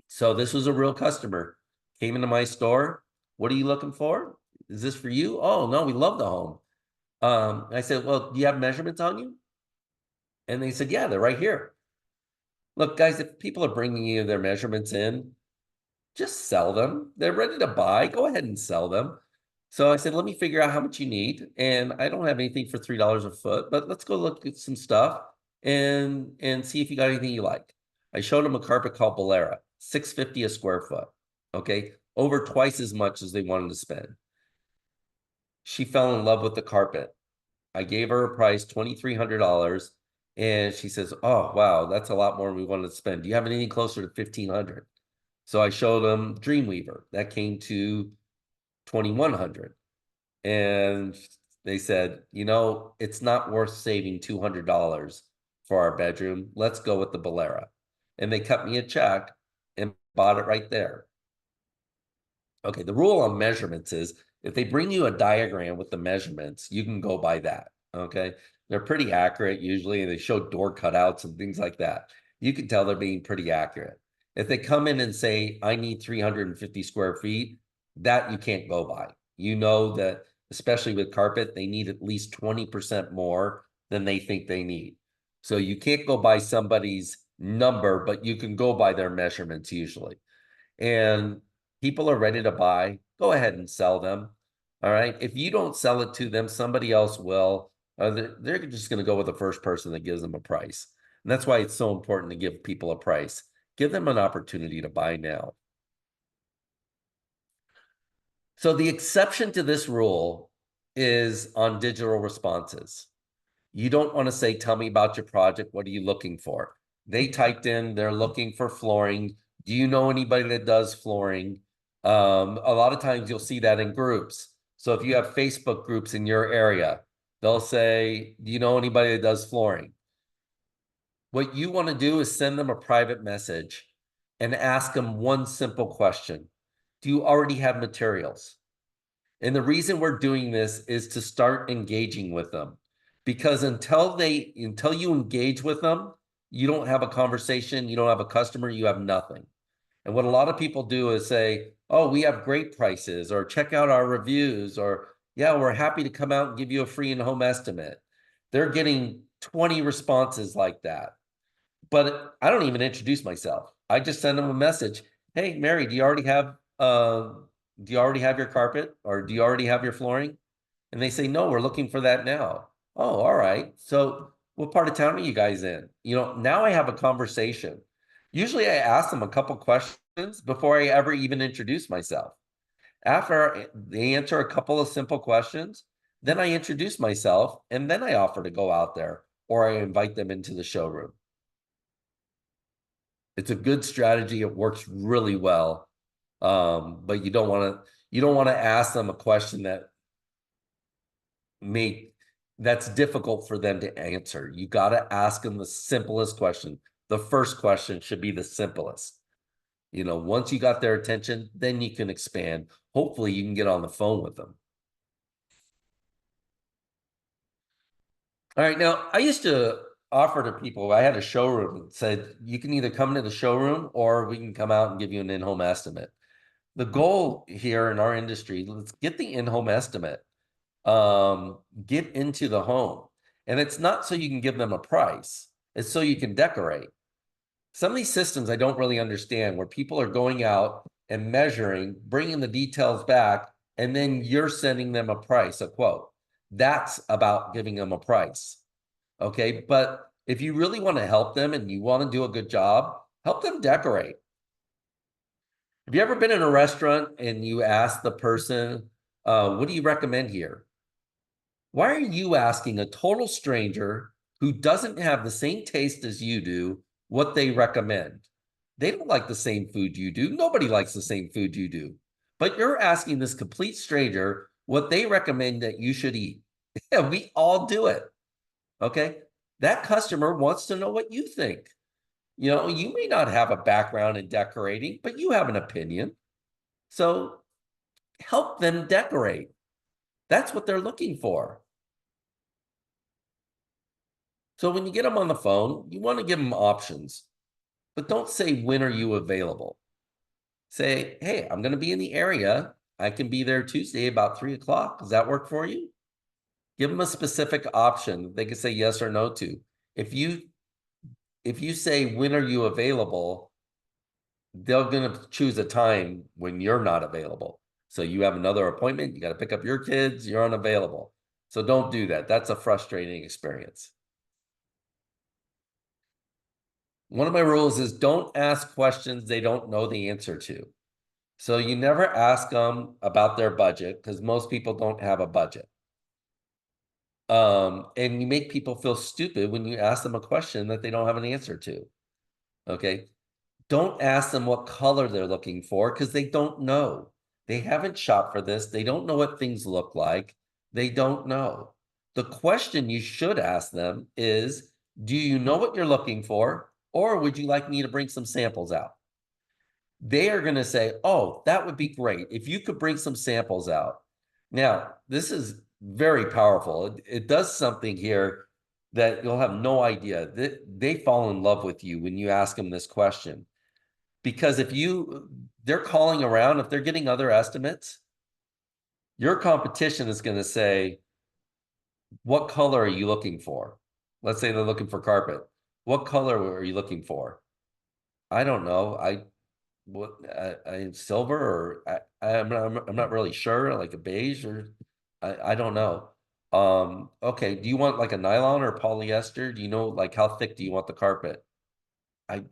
So this was a real customer. Came into my store. What are you looking for? Is this for you? Oh, no, we love the home. I said, well, do you have measurements on you? And they said, yeah, they're right here. Look, guys, if people are bringing you their measurements in, just sell them. They're ready to buy. Go ahead and sell them. So I said, let me figure out how much you need. And I don't have anything for $3 a foot, but let's go look at some stuff and see if you got anything you like. I showed them a carpet called Bolera, $650 a square foot. Okay. Over twice as much as they wanted to spend. She fell in love with the carpet. I gave her a price, $2,300. And she says, oh, wow, that's a lot more than we wanted to spend. Do you have anything closer to $1,500? So I showed them Dreamweaver. That came to $2,100. And they said, it's not worth saving $200 for our bedroom. Let's go with the Bolera. And they cut me a check and bought it right there. Okay, the rule on measurements is if they bring you a diagram with the measurements, you can go by that. Okay, they're pretty accurate usually, and they show door cutouts and things like that. You can tell they're being pretty accurate. If they come in and say, I need 350 square feet, that you can't go by. You know that, especially with carpet, they need at least 20% more than they think they need. So you can't go by somebody's number, but you can go by their measurements usually. And people are ready to buy, go ahead and sell them. All right. If you don't sell it to them, somebody else will. They're just going to go with the first person that gives them a price. And that's why it's so important to give people a price. Give them an opportunity to buy now. So the exception to this rule is on digital responses. You don't want to say, tell me about your project. What are you looking for? They typed in, they're looking for flooring. Do you know anybody that does flooring? A lot of times you'll see that in groups. So if you have Facebook groups in your area, they'll say, do you know anybody that does flooring? What you want to do is send them a private message and ask them one simple question. Do you already have materials? And the reason we're doing this is to start engaging with them. Because until you engage with them, you don't have a conversation, you don't have a customer, you have nothing. And what a lot of people do is say, oh, we have great prices, or check out our reviews, or yeah, we're happy to come out and give you a free in-home estimate. They're getting 20 responses like that. But I don't even introduce myself. I just send them a message. Hey, Mary, do you already have your carpet, or do you already have your flooring? And they say, no, we're looking for that now. Oh, all right. So what part of town are you guys in? Now I have a conversation. Usually I ask them a couple questions before I ever even introduce myself. After they answer a couple of simple questions, then I introduce myself, and then I offer to go out there, or I invite them into the showroom. It's a good strategy. It works really well. But you don't want to ask them a question that's difficult for them to answer. You got to ask them the simplest question. The first question should be the simplest. Once you got their attention, then you can expand. Hopefully you can get on the phone with them. All right. Now, I used to offer to people, I had a showroom that said, you can either come to the showroom or we can come out and give you an in-home estimate. The goal here in our industry, let's get the in-home estimate, get into the home. And it's not so you can give them a price, it's so you can decorate. Some of these systems I don't really understand, where people are going out and measuring, bringing the details back, and then you're sending them a price, a quote. That's about giving them a price. Okay. But if you really want to help them and you want to do a good job, help them decorate. Have you ever been in a restaurant and you ask the person, what do you recommend here? Why are you asking a total stranger who doesn't have the same taste as you do what they recommend? They don't like the same food you do. Nobody likes the same food you do. But you're asking this complete stranger what they recommend that you should eat. Yeah, we all do it. Okay. That customer wants to know what you think. You may not have a background in decorating, but you have an opinion. So help them decorate. That's what they're looking for. So when you get them on the phone, you want to give them options, but don't say, when are you available? Say, hey, I'm going to be in the area. I can be there Tuesday about 3 o'clock. Does that work for you? Give them a specific option they can say yes or no to. If you say, when are you available, they're going to choose a time when you're not available. So you have another appointment, you got to pick up your kids, you're unavailable. So don't do that. That's a frustrating experience. One of my rules is don't ask questions they don't know the answer to. So you never ask them about their budget, because most people don't have a budget. And you make people feel stupid when you ask them a question that they don't have an answer to. Okay. Don't ask them what color they're looking for, because they don't know. They haven't shopped for this. They don't know what things look like. They don't know. The question you should ask them is, do you know what you're looking for? Or would you like me to bring some samples out? They are going to say, oh, that would be great if you could bring some samples out. Now, this is very powerful. It does something here that you'll have no idea. They fall in love with you when you ask them this question. Because they're calling around, if they're getting other estimates, your competition is going to say, what color are you looking for? Let's say they're looking for carpet. What color are you looking for? I don't know. Silver, or I'm not really sure, like a beige, or I don't know. Okay, do you want like a nylon or polyester? Do you know like how thick do you want the carpet? I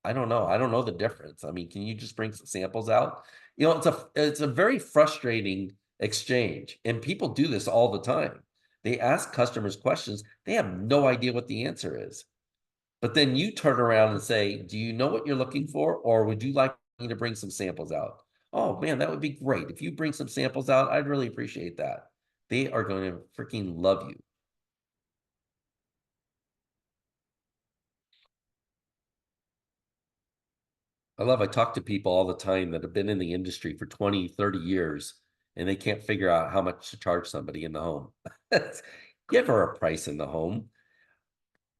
I don't know. I don't know the difference. I mean, can you just bring some samples out? It's a very frustrating exchange, and people do this all the time. They ask customers questions, they have no idea what the answer is. But then you turn around and say, "Do you know what you're looking for, or would you like me to bring some samples out?" "Oh man, that would be great. If you bring some samples out, I'd really appreciate that." They are going to freaking love you. I talk to people all the time that have been in the industry for 20, 30 years, and they can't figure out how much to charge somebody in the home. Give her a price in the home.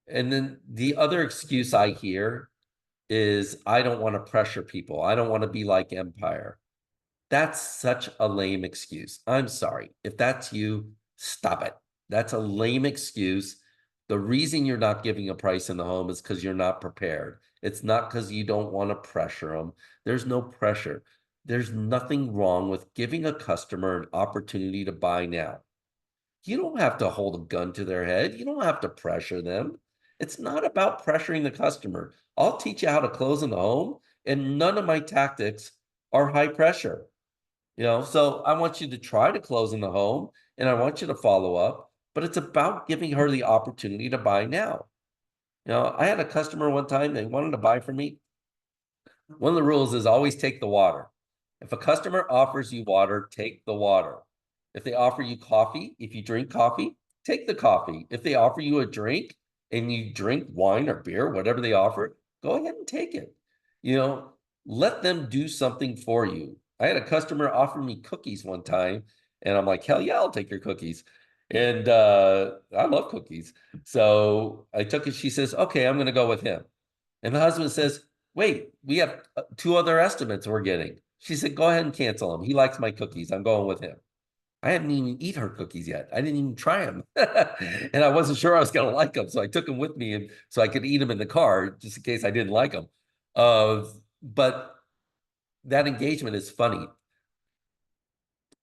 And then the other excuse I hear is, I don't want to pressure people. I don't want to be like Empire. That's such a lame excuse. I'm sorry. If that's you, stop it. That's a lame excuse. The reason you're not giving a price in the home is because you're not prepared. It's not because you don't want to pressure them. There's no pressure. There's nothing wrong with giving a customer an opportunity to buy now. You don't have to hold a gun to their head. You don't have to pressure them. It's not about pressuring the customer. I'll teach you how to close in the home, and none of my tactics are high pressure. So I want you to try to close in the home, and I want you to follow up, but it's about giving her the opportunity to buy now. I had a customer one time, they wanted to buy from me. One of the rules is always take the water. If a customer offers you water, take the water. If they offer you coffee, if you drink coffee, take the coffee. If they offer you a drink and you drink wine or beer, whatever they offer, go ahead and take it. You know, let them do something for you. I had a customer offer me cookies one time, and I'm like, hell yeah, I'll take your cookies. And I love cookies. So I took it. She says, okay, I'm going to go with him. And the husband says, wait, we have two other estimates we're getting. She said, go ahead and cancel him. He likes my cookies. I'm going with him. I hadn't even eat her cookies yet. I didn't even try them. And I wasn't sure I was going to like them. So I took them with me and so I could eat them in the car just in case I didn't like them. But that engagement is funny.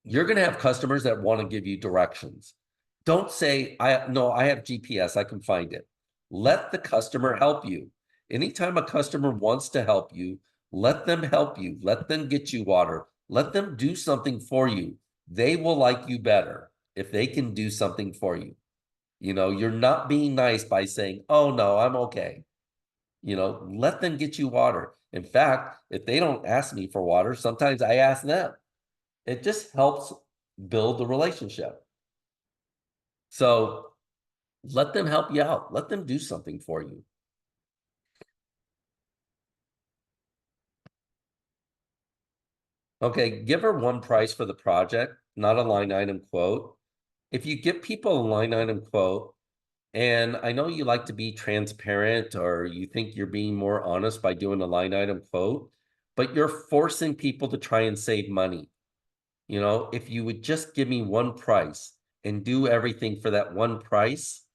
You're going to have customers that want to give you directions. Don't say, I have GPS, I can find it. Let the customer help you. Anytime a customer wants to help you, let them help you. Let them get you water. Let them do something for you. They will like you better if they can do something for you. You're not being nice by saying, oh, no, I'm okay. Let them get you water. In fact, if they don't ask me for water, sometimes I ask them. It just helps build the relationship. So let them help you out. Let them do something for you. Okay, give her one price for the project, not a line item quote. If you give people a line item quote, and I know you like to be transparent or you think you're being more honest by doing a line item quote, but you're forcing people to try and save money. If you would just give me one price and do everything for that one price,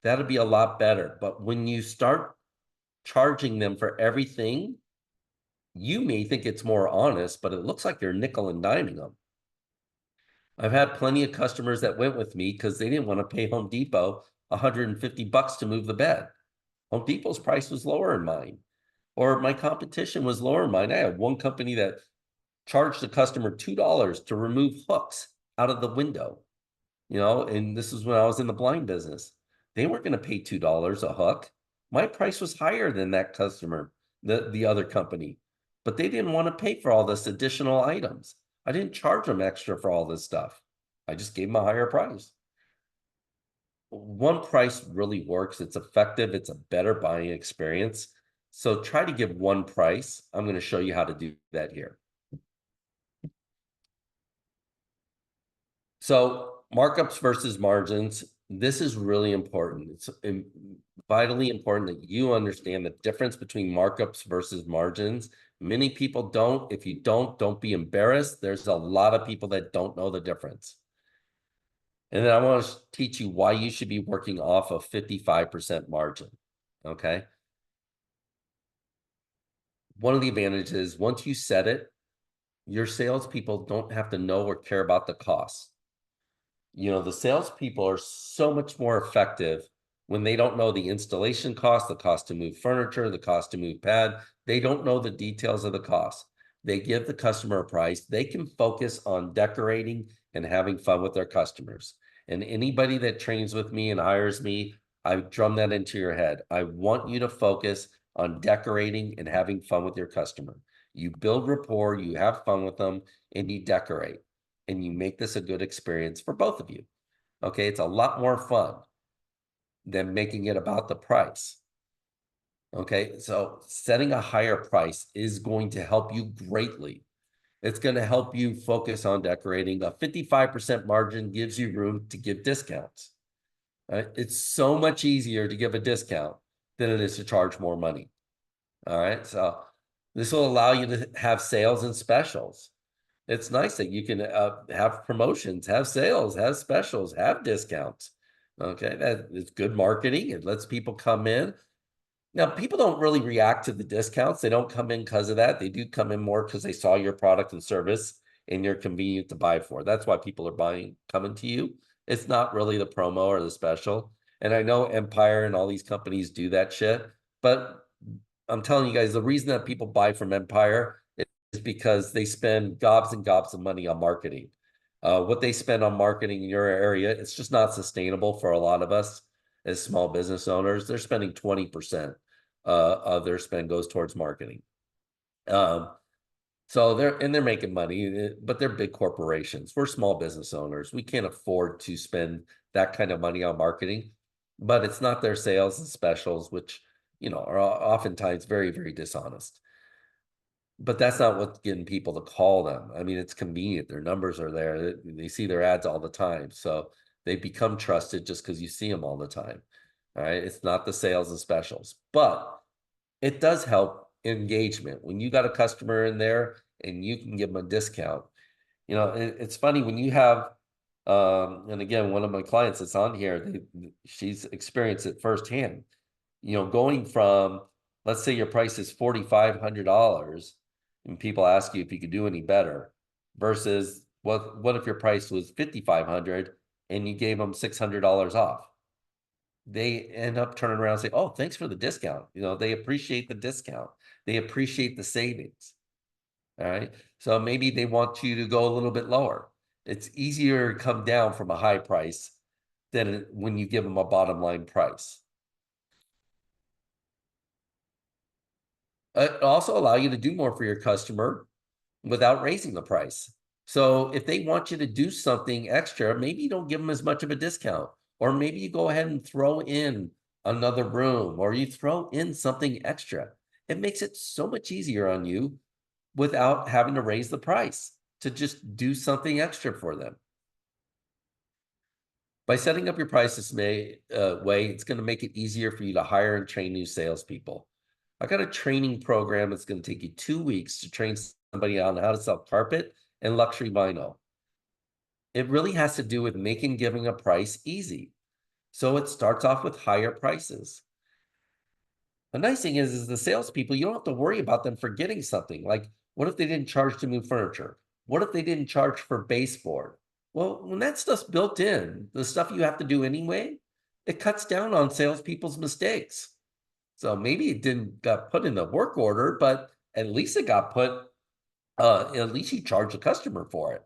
that'd be a lot better. But when you start charging them for everything, you may think it's more honest, but it looks like you're nickel and diming them. I've had plenty of customers that went with me because they didn't want to pay Home Depot $150 to move the bed. Home Depot's price was lower than mine, or my competition was lower than mine. I had one company that charged the customer $2 to remove hooks out of the window. And this is when I was in the blind business. They weren't going to pay $2 a hook. My price was higher than that customer, the other company, but they didn't want to pay for all this additional items. I didn't charge them extra for all this stuff. I just gave them a higher price. One price really works. It's effective. It's a better buying experience. So try to give one price. I'm going to show you how to do that here. So markups versus margins. This is really important. It's vitally important that you understand the difference between markups versus margins. Many people don't. If you don't be embarrassed. There's a lot of people that don't know the difference. And then I want to teach you why you should be working off of 55% margin. Okay. One of the advantages, once you set it, your salespeople don't have to know or care about the costs. The salespeople are so much more effective when they don't know the installation cost, the cost to move furniture, the cost to move pad. They don't know the details of the cost. They give the customer a price. They can focus on decorating and having fun with their customers. And anybody that trains with me and hires me, I drum that into your head. I want you to focus on decorating and having fun with your customer. You build rapport, you have fun with them, and you decorate, and you make this a good experience for both of you. Okay, it's a lot more fun than making it about the price. Okay, so setting a higher price is going to help you greatly. It's going to help you focus on decorating. A 55% margin gives you room to give discounts. Right? It's so much easier to give a discount than it is to charge more money. All right, so this will allow you to have sales and specials. It's nice that you can have promotions, have sales, have specials, have discounts. Okay, that is good marketing. It lets people come in. Now, people don't really react to the discounts. They don't come in because of that. They do come in more because they saw your product and service and you're convenient to buy for. That's why people are coming to you. It's not really the promo or the special. And I know Empire and all these companies do that shit, but I'm telling you guys, the reason that people buy from Empire is because they spend gobs and gobs of money on marketing. What they spend on marketing in your area, it's just not sustainable for a lot of us as small business owners. They're spending 20% of their spend goes towards marketing. So they're making money, but they're big corporations. We're small business owners. We can't afford to spend that kind of money on marketing, but it's not their sales and specials, which, are oftentimes very, very dishonest. But that's not what's getting people to call them. I mean, it's convenient. Their numbers are there. They see their ads all the time. So they become trusted just because you see them all the time. All right. It's not the sales and specials, but it does help engagement. When you got a customer in there and you can give them a discount, it's funny when you have, and again, one of my clients that's on here, she's experienced it firsthand. Going from, let's say your price is $4,500 and people ask you if you could do any better versus what if your price was $5,500 and you gave them $600 off? They end up turning around and say, oh, thanks for the discount. They appreciate the discount. They appreciate the savings. All right. So maybe they want you to go a little bit lower. It's easier to come down from a high price than when you give them a bottom line price. It also allow you to do more for your customer without raising the price. So if they want you to do something extra, maybe you don't give them as much of a discount, or maybe you go ahead and throw in another room, or you throw in something extra. It makes it so much easier on you without having to raise the price to just do something extra for them. By setting up your prices way, it's going to make it easier for you to hire and train new salespeople. I got a training program that's going to take you 2 weeks to train somebody on how to sell carpet and luxury vinyl. It really has to do with making giving a price easy. So it starts off with higher prices. The nice thing is the salespeople, you don't have to worry about them forgetting something. Like, what if they didn't charge to move furniture? What if they didn't charge for baseboard? Well, when that stuff's built in, the stuff you have to do anyway, it cuts down on salespeople's mistakes. So maybe it didn't got put in the work order, but at least it got put, at least you charge the customer for it.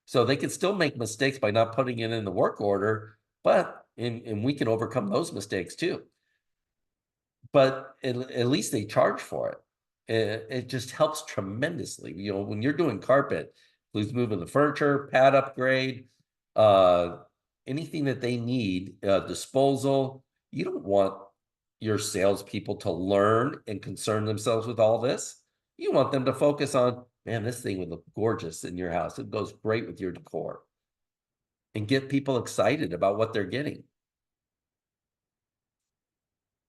So they can still make mistakes by not putting it in the work order, but and we can overcome those mistakes too. But at least they charge for it. It just helps tremendously. When you're doing carpet, who's moving the furniture, pad upgrade, uh, anything that they need, disposal, you don't want your salespeople to learn and concern themselves with all this. You want them to focus on, man, this thing would look gorgeous in your house. It goes great with your decor. And get people excited about what they're getting.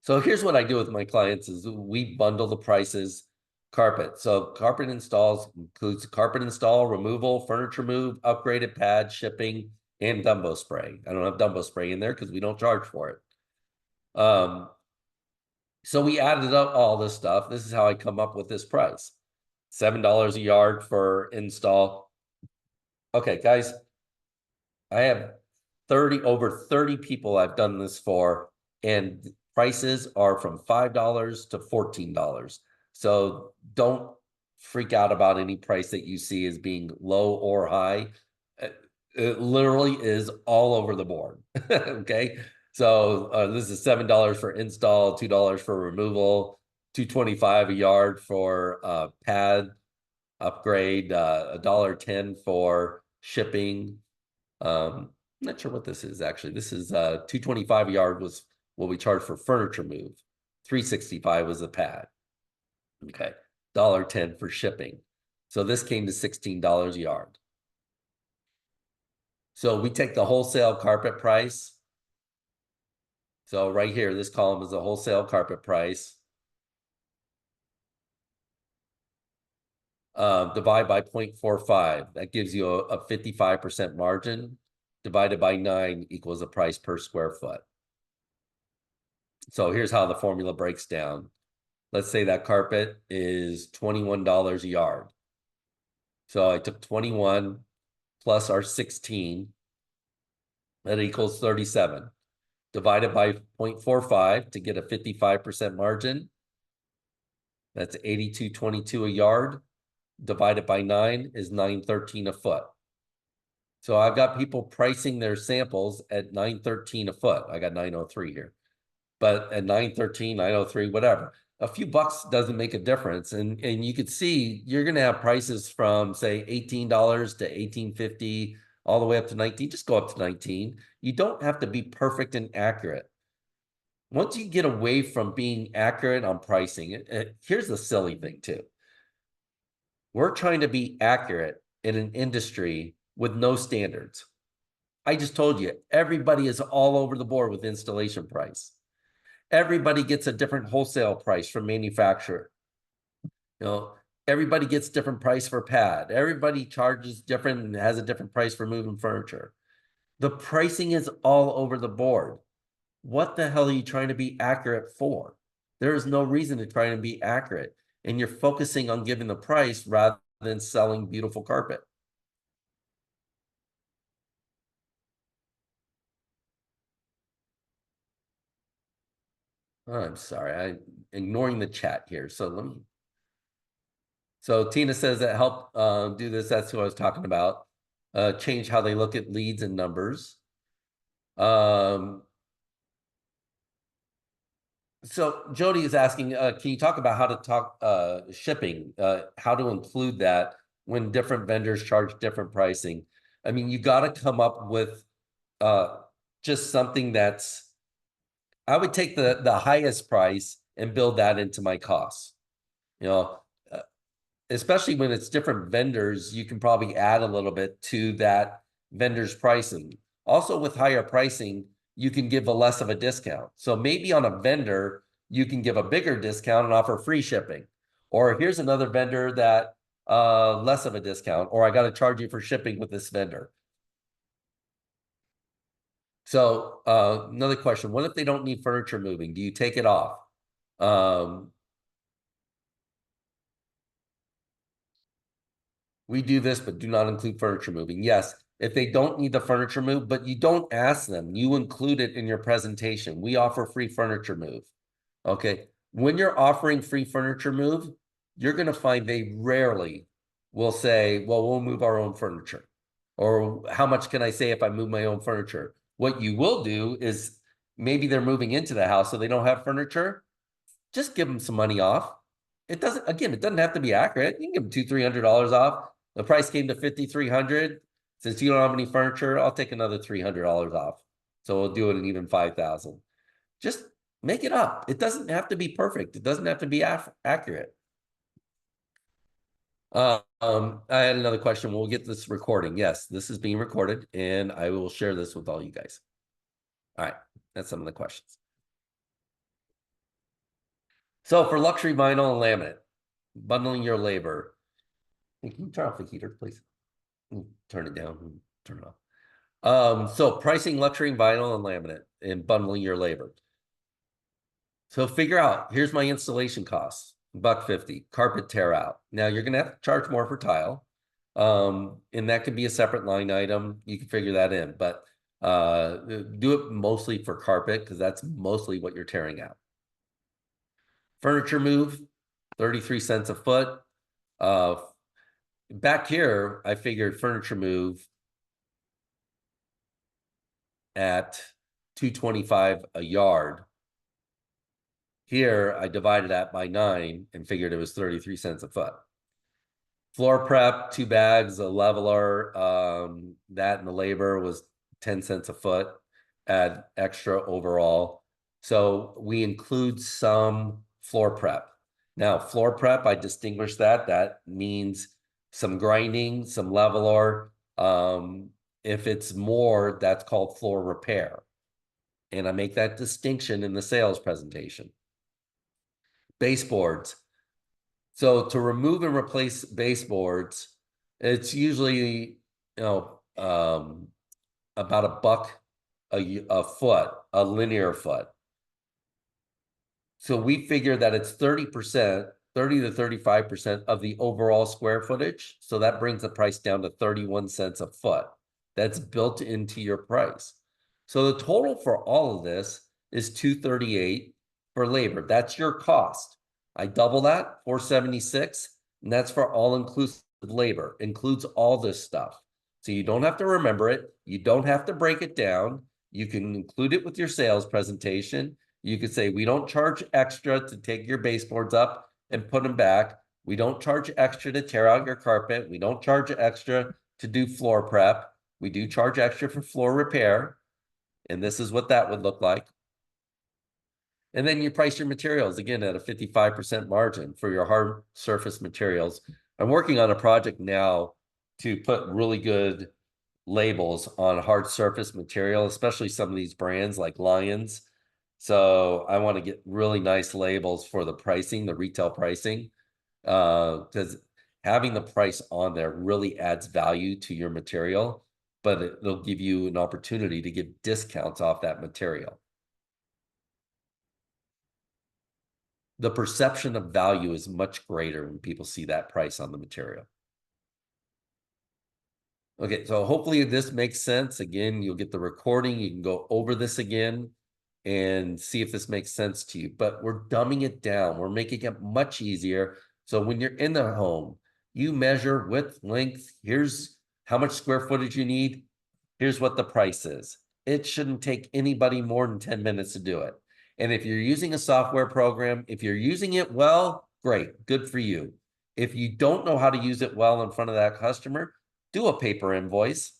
So here's what I do with my clients is we bundle the prices. Carpet. So carpet installs includes carpet install, removal, furniture move, upgraded pad, shipping, and Dumbo spray. I don't have Dumbo spray in there because we don't charge for it. So we added up all this stuff. This is how I come up with this price. $7 a yard for install. Okay, guys, I have over 30 people I've done this for, and prices are from $5 to $14. So don't freak out about any price that you see as being low or high. It literally is all over the board. Okay. So this is $7 for install, $2 for removal, $2.25 a yard for pad upgrade, $1.10 for shipping. I'm not sure what this is actually. This is $2.25 a yard was what we charge for furniture move. $3.65 was the pad. Okay, $1.10 for shipping. So this came to $16 a yard. So we take the wholesale carpet price. So right here, this column is the wholesale carpet price. Divide by 0.45. That gives you a 55% margin. Divided by 9 equals the price per square foot. So here's how the formula breaks down. Let's say that carpet is $21 a yard. So I took 21 plus our 16. That equals 37. Divided by 0.45 to get a 55% margin. That's 82.22 a yard. Divided by 9 is 9.13 a foot. So I've got people pricing their samples at 9.13 a foot. I got 903 here. But at 9.13, 903, whatever. A few bucks doesn't make a difference. And you could see you're going to have prices from, say, $18 to $18.50 all the way up to 19. Just go up to 19. You don't have to be perfect and accurate. Once you get away from being accurate on pricing, here's the silly thing too. We're trying to be accurate in an industry with no standards. I just told you, everybody is all over the board with installation price. Everybody gets a different wholesale price from manufacturer. You know, everybody gets different price for pad. Everybody charges different and has a different price for moving furniture. The pricing is all over the board. What the hell are you trying to be accurate for? There is no reason to try and be accurate. And you're focusing on giving the price rather than selling beautiful carpet. Oh, I'm sorry, I'm ignoring the chat here. So let me. So Tina says that help do this. That's who I was talking about. Change how they look at leads and numbers. So Jody is asking, can you talk about how to talk shipping, how to include that when different vendors charge different pricing? I mean, you got to come up with just something that's, I would take the highest price and build that into my costs. You know, especially when it's different vendors, you can probably add a little bit to that vendor's pricing. Also with higher pricing, you can give a less of a discount. So maybe on a vendor, you can give a bigger discount and offer free shipping. Or here's another vendor that less of a discount, or I got to charge you for shipping with this vendor. So another question, what if they don't need furniture moving? Do you take it off? We do this, but do not include furniture moving. Yes, if they don't need the furniture move, but you don't ask them, you include it in your presentation. We offer free furniture move. Okay. When you're offering free furniture move, you're going to find they rarely will say, well, we'll move our own furniture. Or how much can I say if I move my own furniture? What you will do is maybe they're moving into the house so they don't have furniture. Just give them some money off. It doesn't, again, it doesn't have to be accurate. You can give them $200-$300 off. The price came to $5,300. Since you don't have any furniture, I'll take another $300 off. So we'll do it an even $5,000. Just make it up. It doesn't have to be perfect. It doesn't have to be accurate. I had another question. We'll get this recording. Yes, this is being recorded, and I will share this with all you guys. All right, that's some of the questions. So for luxury vinyl and laminate, bundling your labor. Can you turn off the heater, please? Turn it down, turn it off. So pricing luxury vinyl and laminate and bundling your labor. So figure out, here's my installation costs, $1.50, carpet tear out. Now you're gonna have to charge more for tile. And that could be a separate line item. You can figure that in, but Do it mostly for carpet because that's mostly what you're tearing out. Furniture move, 33 cents a foot. Uh, Back here, I figured furniture move at 225 a yard. Here, I divided that by 9 and figured it was 33 cents a foot. Floor prep, 2 bags, a leveler, that and the labor was 10 cents a foot, add extra overall. So we include some floor prep. Now, floor prep, I distinguish that. That means some grinding, some leveler. If it's more, that's called floor repair. And I make that distinction in the sales presentation. Baseboards. So to remove and replace baseboards, it's usually, about $1 a foot, a linear foot. So we figure that it's 30%, 30 to 35% of the overall square footage. So that brings the price down to 31 cents a foot. That's built into your price. So the total for all of this is $238 for labor. That's your cost. I double that, 476, and that's for all-inclusive labor. Includes all this stuff. So you don't have to remember it. You don't have to break it down. You can include it with your sales presentation. You could say, we don't charge extra to take your baseboards up and put them back. We don't charge extra to tear out your carpet. We don't charge extra to do floor prep. We do charge extra for floor repair. And this is what that would look like. And then you price your materials, again, at a 55% margin for your hard surface materials. I'm working on a project now to put really good labels on hard surface material, especially some of these brands like Lions. So I want to get really nice labels for the pricing, the retail pricing, because having the price on there really adds value to your material, but it'll give you an opportunity to give discounts off that material. The perception of value is much greater when people see that price on the material. Okay, so hopefully this makes sense. Again, you'll get the recording. You can go over this again and see if this makes sense to you. But we're dumbing it down. We're making it much easier. So when you're in the home, you measure width, length. Here's how much square footage you need. Here's what the price is. It shouldn't take anybody more than 10 minutes to do it. And if you're using a software program, if you're using it well, great, good for you. If you don't know how to use it well in front of that customer, do a paper invoice.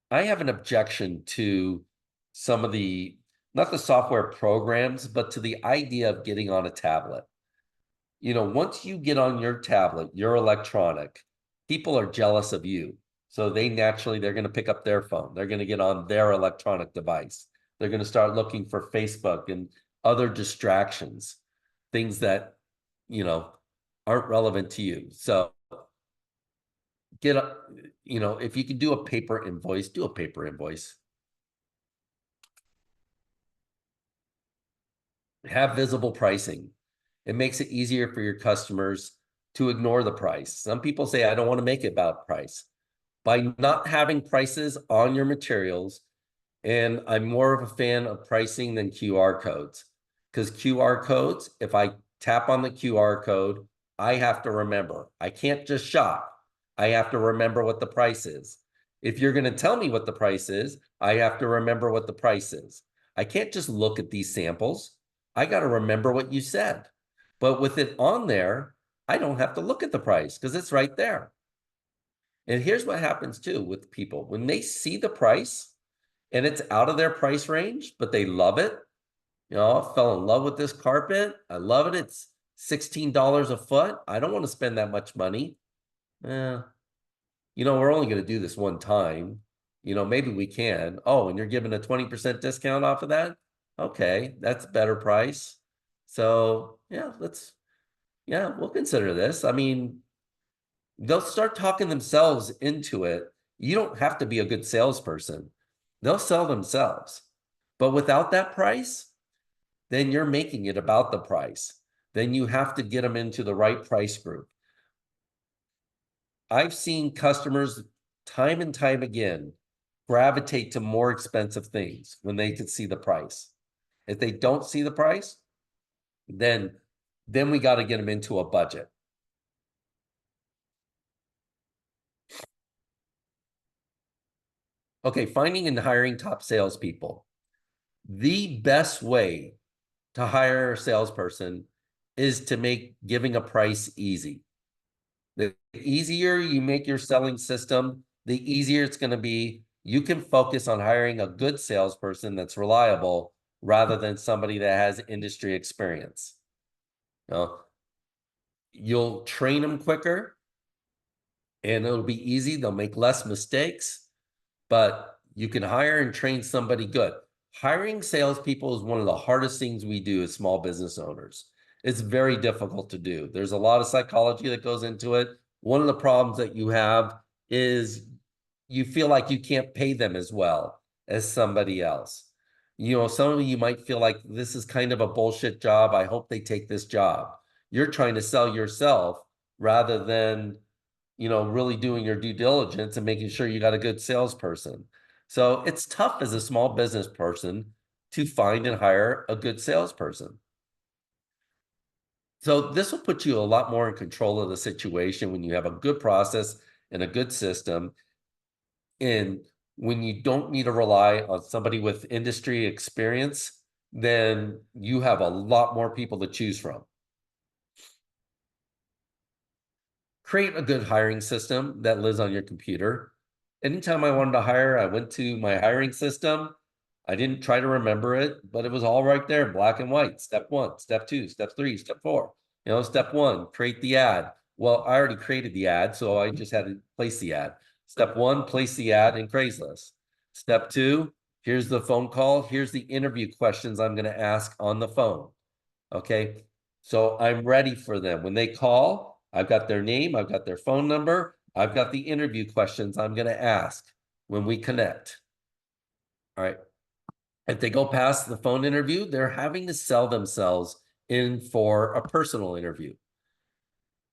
I have an objection to some of the, not the software programs, but to the idea of getting on a tablet. Once you get on your tablet, you're electronic, people are jealous of you. So they're going to pick up their phone. They're going to get on their electronic device. They're going to start looking for Facebook and other distractions, things that, aren't relevant to you. So if you can do a paper invoice, do a paper invoice. Have visible pricing. It makes it easier for your customers to ignore the price. Some people say, I don't want to make it about price. By not having prices on your materials, and I'm more of a fan of pricing than QR codes, because QR codes, if I tap on the QR code, I have to remember. I can't just shop. I have to remember what the price is. If you're going to tell me what the price is, I have to remember what the price is. I can't just look at these samples. I got to remember what you said. But with it on there, I don't have to look at the price because it's right there. And here's what happens too with people. When they see the price and it's out of their price range, but they love it. I fell in love with this carpet. I love it. It's $16 a foot. I don't want to spend that much money. We're only going to do this one time. Maybe we can. Oh, and you're giving a 20% discount off of that? Okay, that's a better price. So yeah, we'll consider this. I mean, they'll start talking themselves into it. You don't have to be a good salesperson. They'll sell themselves. But without that price, then you're making it about the price. Then you have to get them into the right price group. I've seen customers time and time again gravitate to more expensive things when they could see the price. If they don't see the price, then we got to get them into a budget. Okay, finding and hiring top salespeople. The best way to hire a salesperson is to make giving a price easy. The easier you make your selling system, the easier it's going to be. You can focus on hiring a good salesperson that's reliable rather than somebody that has industry experience. You know, you'll train them quicker and it'll be easy. They'll make less mistakes, but you can hire and train somebody good. Hiring salespeople is one of the hardest things we do as small business owners. It's very difficult to do. There's a lot of psychology that goes into it. One of the problems that you have is you feel like you can't pay them as well as somebody else. You know, some of you might feel like this is kind of a bullshit job. I hope they take this job. You're trying to sell yourself rather than, you know, really doing your due diligence and making sure you got a good salesperson. So it's tough as a small business person to find and hire a good salesperson. So this will put you a lot more in control of the situation when you have a good process and a good system. And when you don't need to rely on somebody with industry experience, then you have a lot more people to choose from. Create a good hiring system that lives on your computer. Anytime I wanted to hire, I went to my hiring system. I didn't try to remember it, but it was all right there, black and white. Step 1, step 2, step 3, step 4. You know, step 1, create the ad. Well, I already created the ad, so I just had to place the ad. Step 1, place the ad in Craigslist. Step 2, here's the phone call. Here's the interview questions I'm going to ask on the phone. Okay. So I'm ready for them. When they call, I've got their name, I've got their phone number, I've got the interview questions I'm going to ask when we connect. All right. If they go past the phone interview, they're having to sell themselves in for a personal interview.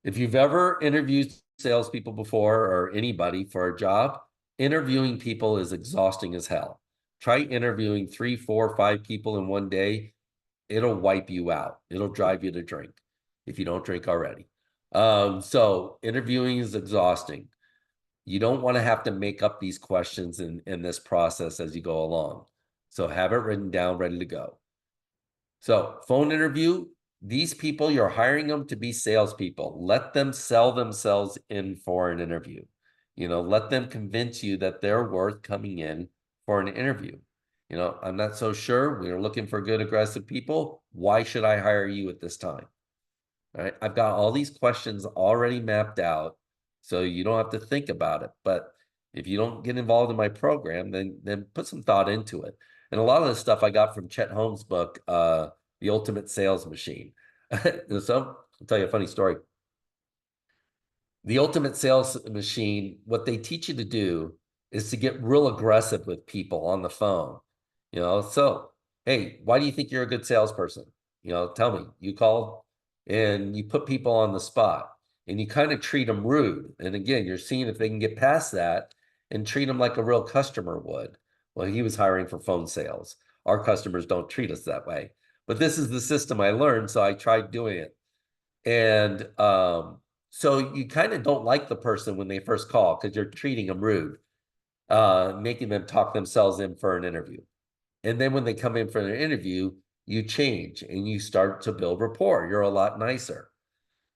If you've ever interviewed salespeople before or anybody for a job, interviewing people is exhausting as hell. Try interviewing 3, 4, 5 people in one day. It'll wipe you out. It'll drive you to drink if you don't drink already. So interviewing is exhausting. You don't want to have to make up these questions in this process as you go along. So have it written down, ready to go. So phone interview, these people, you're hiring them to be salespeople. Let them sell themselves in for an interview. You know, let them convince you that they're worth coming in for an interview. You know, I'm not so sure. We're looking for good, aggressive people. Why should I hire you at this time? All right. I've got all these questions already mapped out, so you don't have to think about it. But if you don't get involved in my program, then put some thought into it. And a lot of the stuff I got from Chet Holmes' book, The Ultimate Sales Machine. So I'll tell you a funny story. The Ultimate Sales Machine, what they teach you to do is to get real aggressive with people on the phone. You know, so, hey, why do you think you're a good salesperson? You know, tell me. You called and you put people on the spot and you kind of treat them rude. And again, you're seeing if they can get past that and treat them like a real customer would. Well, he was hiring for phone sales. Our customers don't treat us that way. But this is the system I learned, so I tried doing it. And so you kind of don't like the person when they first call because you're treating them rude, making them talk themselves in for an interview. And then when they come in for an interview, you change and you start to build rapport. You're a lot nicer.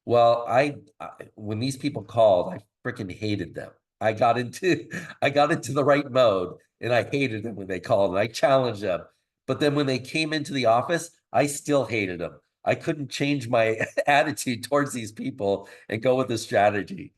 Well, when these people called, I freaking hated them. I got into I got into the right mode and I hated them when they called and I challenged them. But then when they came into the office, I still hated them. I couldn't change my attitude towards these people and go with the strategy.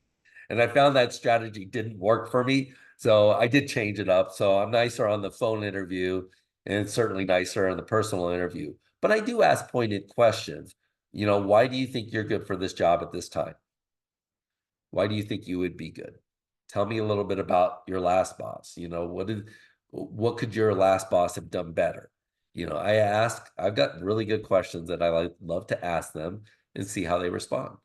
And I found that strategy didn't work for me. So I did change it up. So I'm nicer on the phone interview and certainly nicer on the personal interview. But I do ask pointed questions. You know, why do you think you're good for this job at this time? Why do you think you would be good? Tell me a little bit about your last boss. You know, what could your last boss have done better? You know, I've got really good questions that love to ask them and see how they respond.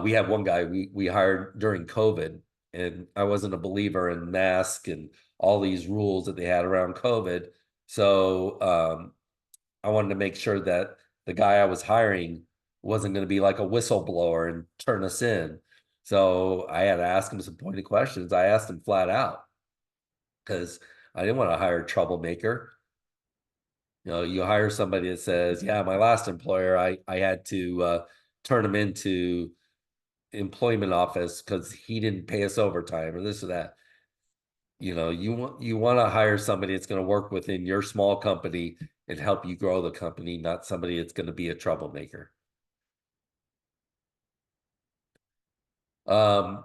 We have one guy we hired during COVID. and I wasn't a believer in masks and all these rules that they had around COVID. So I wanted to make sure that the guy I was hiring wasn't going to be like a whistleblower and turn us in. So I had to ask him some pointed questions. I asked him flat out because I didn't want to hire a troublemaker. You hire somebody that says, "Yeah, my last employer, I had to turn him into employment office because he didn't pay us overtime or this or that." You want to hire somebody that's going to work within your small company and help you grow the company, not somebody that's going to be a troublemaker. Um,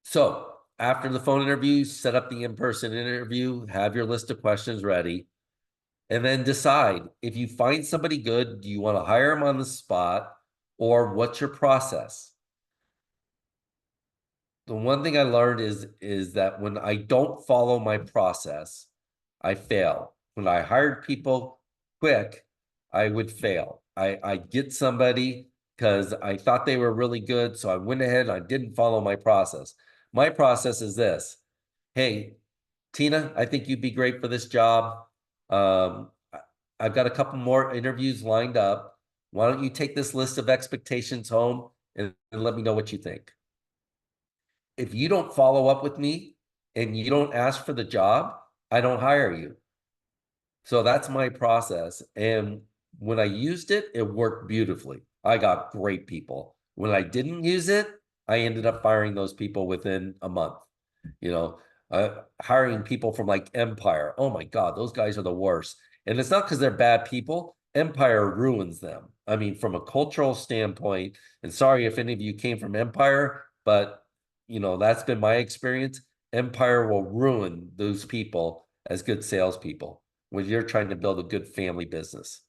so after the phone interview, set up the in-person interview, have your list of questions ready, and then decide if you find somebody good, do you want to hire them on the spot, or what's your process? The one thing I learned is that when I don't follow my process, I fail. When I hired people quick, I would fail. I get somebody because I thought they were really good, so I went ahead and I didn't follow my process. My process is this. Hey, Tina, I think you'd be great for this job. I've got a couple more interviews lined up. Why don't you take this list of expectations home and let me know what you think? If you don't follow up with me and you don't ask for the job, I don't hire you. So that's my process. And when I used it, it worked beautifully. I got great people. When I didn't use it, I ended up firing those people within a month. You know, Hiring people from like Empire. Oh my God, those guys are the worst. And it's not because they're bad people. Empire ruins them. I mean, from a cultural standpoint, and sorry if any of you came from Empire, but that's been my experience. Empire will ruin those people as good salespeople when you're trying to build a good family business.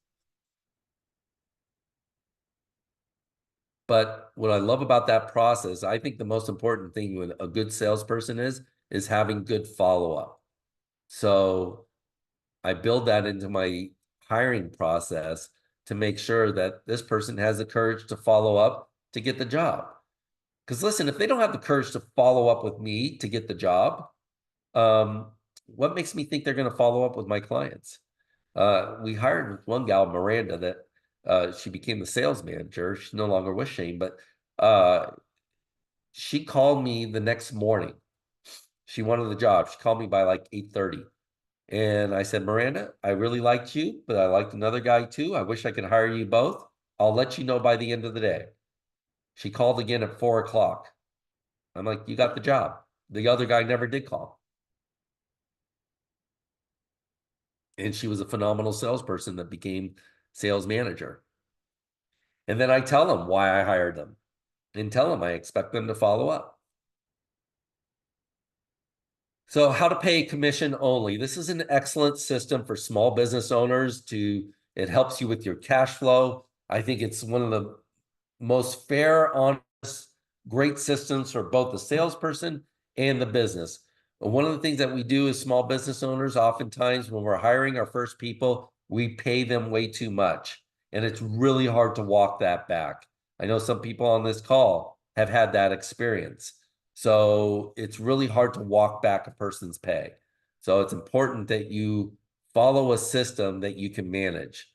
But what I love about that process, I think the most important thing with a good salesperson is having good follow-up. So I build that into my hiring process to make sure that this person has the courage to follow up to get the job. Because listen, if they don't have the courage to follow up with me to get the job, um, what makes me think they're going to follow up with my clients? We hired one gal, Miranda, that she became the sales manager. She's no longer with Shane, but uh, she called me the next morning. She wanted the job. She called me by like 8:30. And I said, Miranda, I really liked you, but I liked another guy too. I wish I could hire you both. I'll let you know by the end of the day. She called again at 4 o'clock. I'm like, you got the job. The other guy never did call. And she was a phenomenal salesperson that became sales manager. And then I tell them why I hired them and tell them I expect them to follow up. So how to pay commission only. This is an excellent system for small business owners it helps you with your cash flow. I think it's one of the most fair, honest, great systems for both the salesperson and the business. But one of the things that we do as small business owners, oftentimes when we're hiring our first people, we pay them way too much. And it's really hard to walk that back. I know some people on this call have had that experience. So it's really hard to walk back a person's pay. So it's important that you follow a system that you can manage.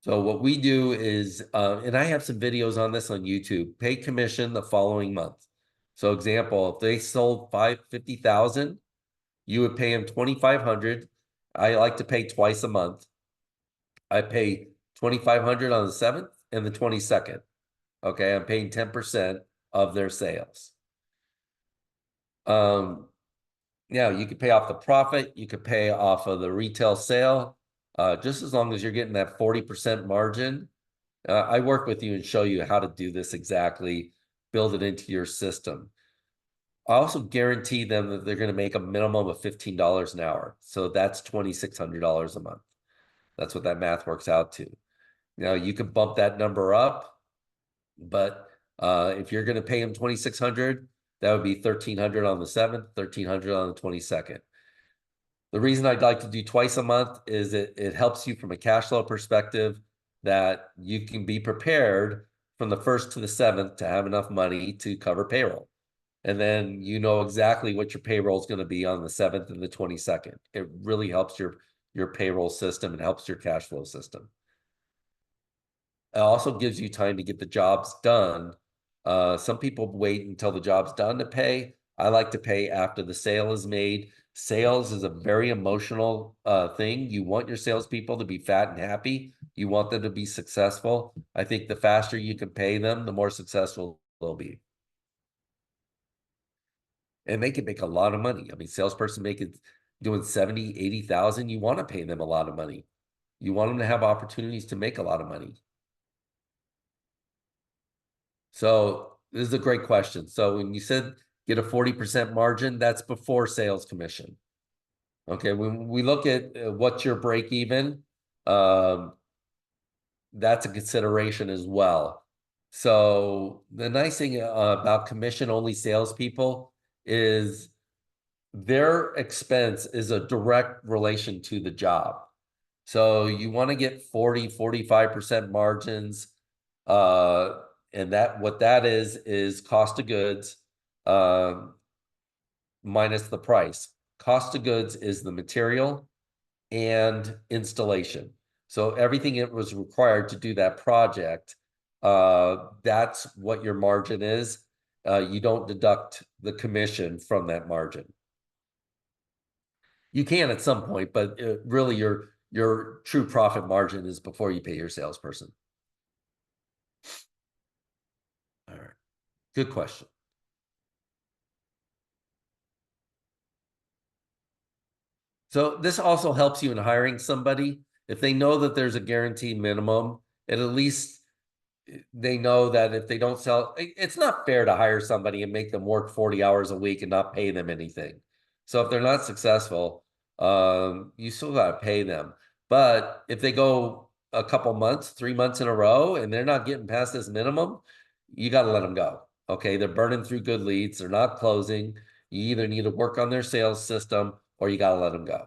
So what we do is, and I have some videos on this on YouTube, pay commission the following month. So example, if they sold 50,000, you would pay them 2,500. I like to pay twice a month. I pay 2,500 on the 7th and the 22nd. Okay, I'm paying 10% of their sales. Yeah, you could pay off the profit, you could pay off of the retail sale, just as long as you're getting that 40% margin. I work with you and show you how to do this exactly, build it into your system. I also guarantee them that they're going to make a minimum of $15 an hour. So that's $2,600 a month. That's what that math works out to. Now you can bump that number up, but if you're going to pay them 2,600, that would be 1,300 on the 7th, 1,300 on the 22nd. The reason I'd like to do twice a month is it helps you from a cash flow perspective that you can be prepared from the 1st to the 7th to have enough money to cover payroll. And then you know exactly what your payroll is going to be on the 7th and the 22nd. It really helps your payroll system and helps your cash flow system. It also gives you time to get the jobs done. Some people wait until the job's done to pay. I like to pay after the sale is made. Sales is a very emotional thing. You want your salespeople to be fat and happy. You want them to be successful. I think the faster you can pay them, the more successful they'll be. And they can make a lot of money. I mean, salesperson making doing 70, 80,000, you want to pay them a lot of money. You want them to have opportunities to make a lot of money. So this is a great question. So when you said get a 40% margin, that's before sales commission. Okay, when we look at what's your break even, um, that's a consideration as well. So the nice thing about commission only salespeople is their expense is a direct relation to the job. So you want to get 40, 45% margins. And that what that is cost of goods minus the price. Cost of goods is the material and installation. So everything it was required to do that project, that's what your margin is. You don't deduct the commission from that margin. You can at some point, but really your true profit margin is before you pay your salesperson. All right, good question. So this also helps you in hiring somebody. If they know that there's a guaranteed minimum, at least they know that if they don't sell, it's not fair to hire somebody and make them work 40 hours a week and not pay them anything. So if they're not successful, you still got to pay them. But if they go a couple months, 3 months in a row, and they're not getting past this minimum, you got to let them go. Okay. They're burning through good leads. They're not closing. You either need to work on their sales system or you got to let them go.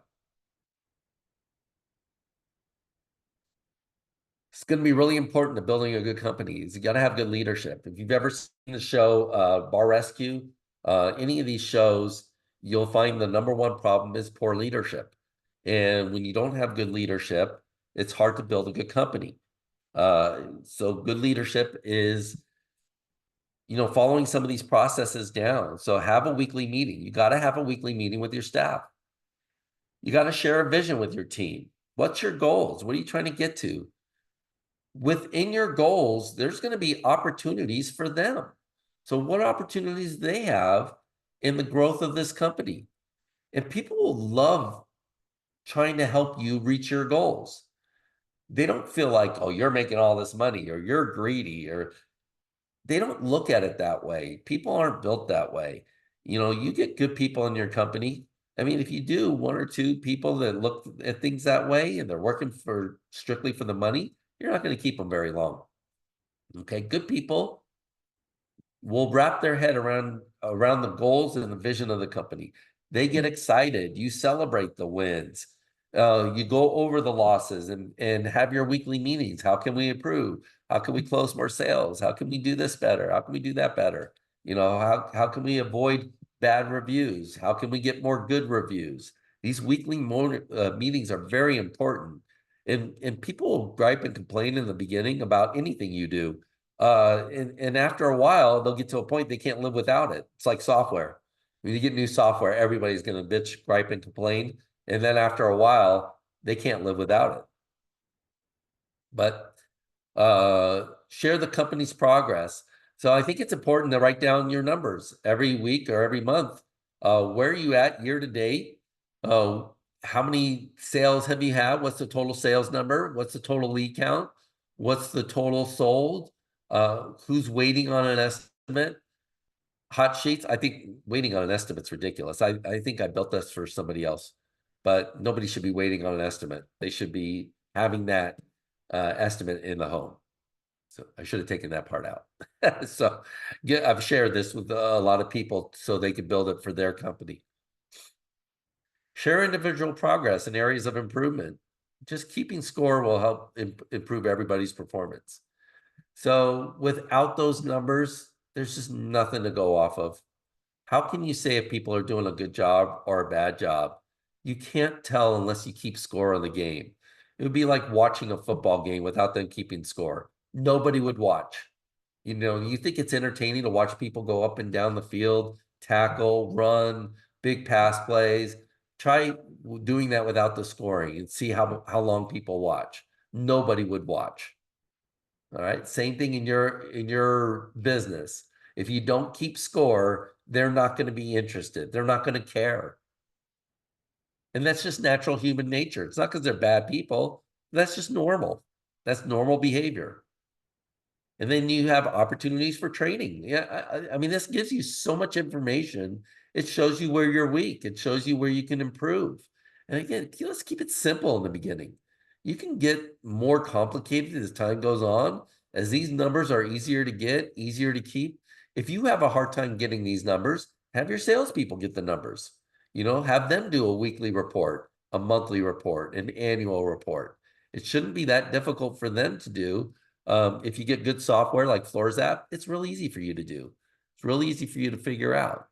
It's going to be really important to building a good company is you got to have good leadership. If you've ever seen the show Bar Rescue, any of these shows, you'll find the number one problem is poor leadership. And when you don't have good leadership, it's hard to build a good company. So good leadership is, following some of these processes down. So have a weekly meeting. You got to have a weekly meeting with your staff. You got to share a vision with your team. What's your goals? What are you trying to get to? Within your goals, there's going to be opportunities for them. So what opportunities they have in the growth of this company? And people will love trying to help you reach your goals. They don't feel like, oh, you're making all this money or you're greedy, or they don't look at it that way. People aren't built that way. You get good people in your company. I mean, if you do one or two people that look at things that way and they're working for strictly for the money, you're not going to keep them very long. Okay, good people will wrap their head around the goals and the vision of the company. They get excited. You celebrate the wins. You go over the losses and have your weekly meetings. How can we improve? How can we close more sales? How can we do this better? How can we do that better? How can we avoid bad reviews? How can we get more good reviews? These weekly meetings are very important. And people will gripe and complain in the beginning about anything you do. And after a while, they'll get to a point they can't live without it. It's like software. When you get new software, everybody's going to bitch, gripe, and complain. And then after a while, they can't live without it. But share the company's progress. So I think it's important to write down your numbers every week or every month. Where are you at year to date? How many sales have you had? What's the total sales number? What's the total lead count? What's the total sold? Who's waiting on an estimate? Hot sheets. I think waiting on an estimate's ridiculous. I think I built this for somebody else, but nobody should be waiting on an estimate. They should be having that estimate in the home. So I should have taken that part out. So I've shared this with a lot of people so they can build it for their company. Share individual progress and areas of improvement. Just keeping score will help improve everybody's performance. So without those numbers, there's just nothing to go off of. How can you say if people are doing a good job or a bad job? You can't tell unless you keep score on the game. It would be like watching a football game without them keeping score. Nobody would watch. You think it's entertaining to watch people go up and down the field, tackle, run, big pass plays. Try doing that without the scoring and see how long people watch. Nobody would watch. All right. Same thing in your business. If you don't keep score, they're not going to be interested. They're not going to care. And that's just natural human nature. It's not because they're bad people. That's just normal. That's normal behavior. And then you have opportunities for training. Yeah, I mean, this gives you so much information. It shows you where you're weak. It shows you where you can improve. And again, let's keep it simple in the beginning. You can get more complicated as time goes on, as these numbers are easier to get, easier to keep. If you have a hard time getting these numbers, have your salespeople get the numbers. Have them do a weekly report, a monthly report, an annual report. It shouldn't be that difficult for them to do. If you get good software like Floors app, it's really easy for you to do. It's really easy for you to figure out.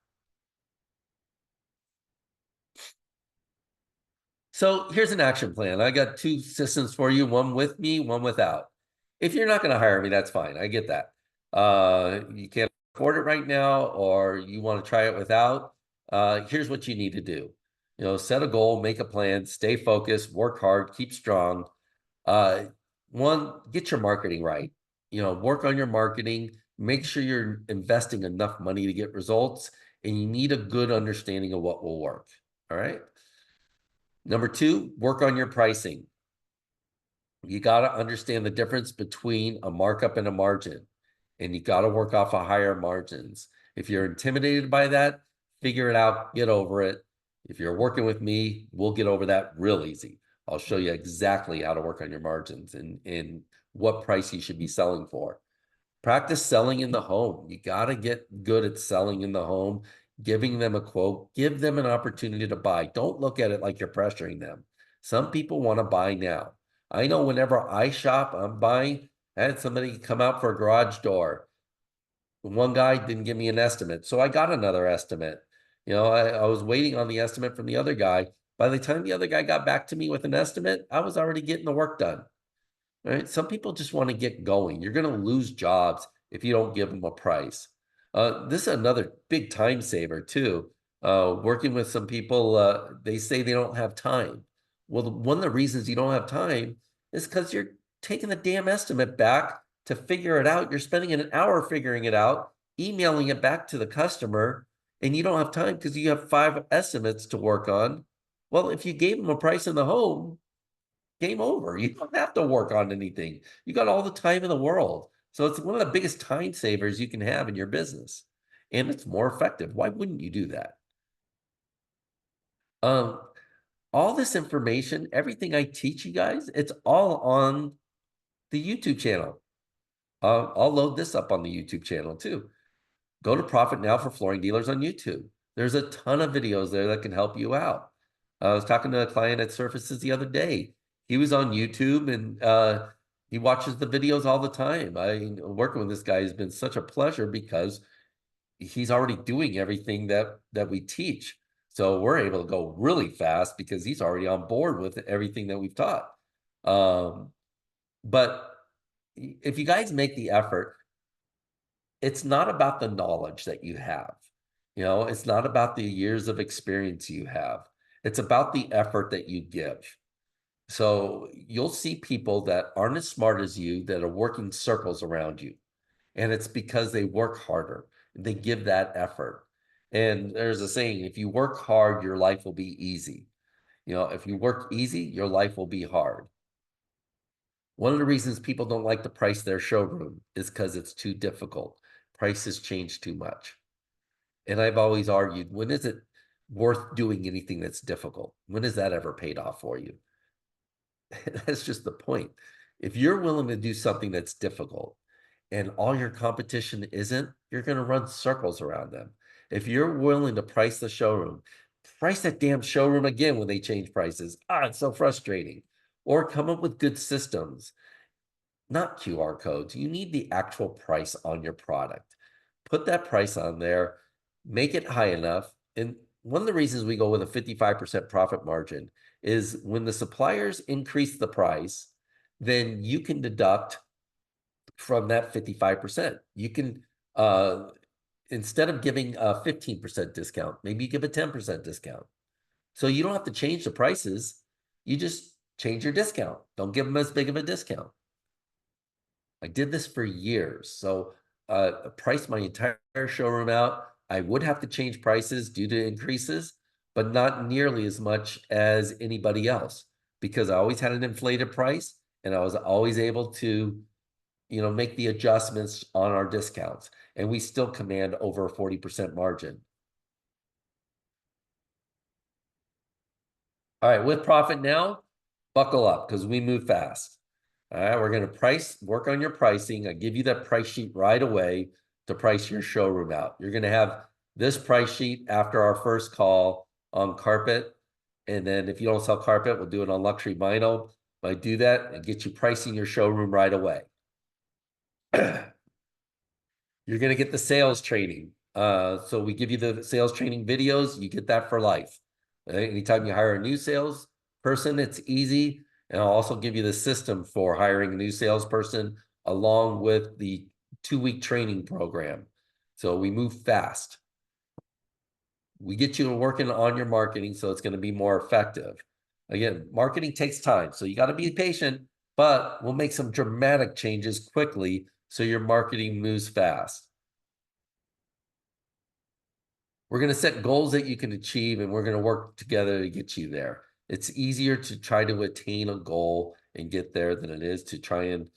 So here's an action plan. I got two systems for you, one with me, one without. If you're not going to hire me, that's fine. I get that. You can't afford it right now, or you want to try it without. Here's what you need to do. Set a goal, make a plan, stay focused, work hard, keep strong. Uh, One, get your marketing right. Work on your marketing, make sure you're investing enough money to get results, and you need a good understanding of what will work. All right. Number two, work on your pricing. You got to understand the difference between a markup and a margin, and you got to work off of higher margins. If you're intimidated by that, figure it out, get over it. If you're working with me, we'll get over that real easy. I'll show you exactly how to work on your margins and what price you should be selling for. Practice selling in the home. You got to get good at selling in the home, giving them a quote, give them an opportunity to buy. Don't look at it like you're pressuring them. Some people want to buy now. I know whenever I shop, I'm buying. I had somebody come out for a garage door. One guy didn't give me an estimate, so I got another estimate. I was waiting on the estimate from the other guy. By the time the other guy got back to me with an estimate, I was already getting the work done. Right? Some people just want to get going. You're going to lose jobs if you don't give them a price. This is another big time saver too. Working with some people, they say they don't have time. Well, one of the reasons you don't have time is because you're taking the damn estimate back to figure it out. You're spending an hour figuring it out, emailing it back to the customer, and you don't have time because you have 5 estimates to work on. Well, if you gave them a price in the home, game over. You don't have to work on anything. You got all the time in the world. So it's one of the biggest time savers you can have in your business. And it's more effective. Why wouldn't you do that? Um, all this information, everything I teach you guys, it's all on the YouTube channel. I'll load this up on the YouTube channel too. Go to Profit Now for Flooring Dealers on YouTube. There's a ton of videos there that can help you out. I was talking to a client at Surfaces the other day. He was on YouTube and he watches the videos all the time. Working with this guy has been such a pleasure because he's already doing everything that we teach. So we're able to go really fast because he's already on board with everything that we've taught. But if you guys make the effort, it's not about the knowledge that you have. It's not about the years of experience you have. It's about the effort that you give. So you'll see people that aren't as smart as you that are working circles around you. And it's because they work harder. They give that effort. And there's a saying, if you work hard, your life will be easy. If you work easy, your life will be hard. One of the reasons people don't like to price their showroom is because it's too difficult. Prices change too much. And I've always argued, when is it worth doing anything that's difficult? When has that ever paid off for you? That's just the point. If you're willing to do something that's difficult and all your competition isn't, you're going to run circles around them. If you're willing to price the showroom, price that damn showroom again when they change prices. It's so frustrating. Or come up with good systems, not QR codes. You need the actual price on your product. Put that price on there. make it high enough. And one of the reasons we go with a 55% profit margin is when the suppliers increase the price, then you can deduct from that 55%. You can, instead of giving a 15% discount, maybe you give a 10% discount. So you don't have to change the prices. You just change your discount. Don't give them as big of a discount. I did this for years. So I priced my entire showroom out. I would have to change prices due to increases, but not nearly as much as anybody else because I always had an inflated price and I was always able to, make the adjustments on our discounts. And we still command over a 40% margin. All right, with profit now, buckle up because we move fast. All right, we're going to work on your pricing. I give you that price sheet right away to price your showroom out. You're going to have this price sheet after our first call on carpet. And then if you don't sell carpet, we'll do it on luxury vinyl. I do that and get you pricing your showroom right away. You're going to get the sales training. So we give you the sales training videos. You get that for life. Right? Anytime you hire a new sales person, it's easy. And I'll also give you the system for hiring a new salesperson along with the 2-week training program. So we move fast. We get you working on your marketing so it's going to be more effective. Again, marketing takes time. So you got to be patient, but we'll make some dramatic changes quickly so your marketing moves fast. We're going to set goals that you can achieve, and we're going to work together to get you there. It's easier to try to attain a goal and get there than it is to try and,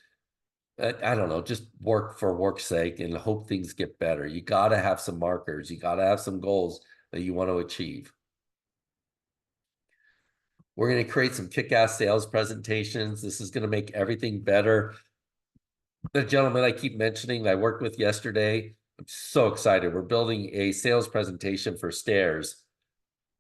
I don't know, just work for work's sake and hope things get better. You got to have some markers. You got to have some goals that you want to achieve. We're going to create some kick-ass sales presentations. This is going to make everything better. The gentleman I keep mentioning that I worked with yesterday, I'm so excited. We're building a sales presentation for stairs.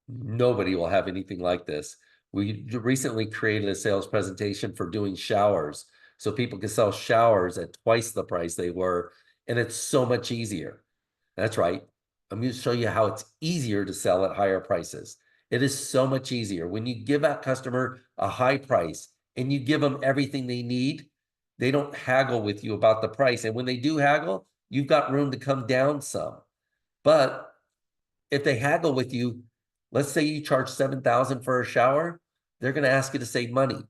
Nobody will have anything like this. We recently created a sales presentation for doing showers so people can sell showers at twice the price they were, and it's so much easier. That's right. I'm going to show you how it's easier to sell at higher prices. It is so much easier. When you give that customer a high price and you give them everything they need, they don't haggle with you about the price. And when they do haggle, you've got room to come down some. But if they haggle with you, let's say you charge $7,000 for a shower, they're going to ask you to save money.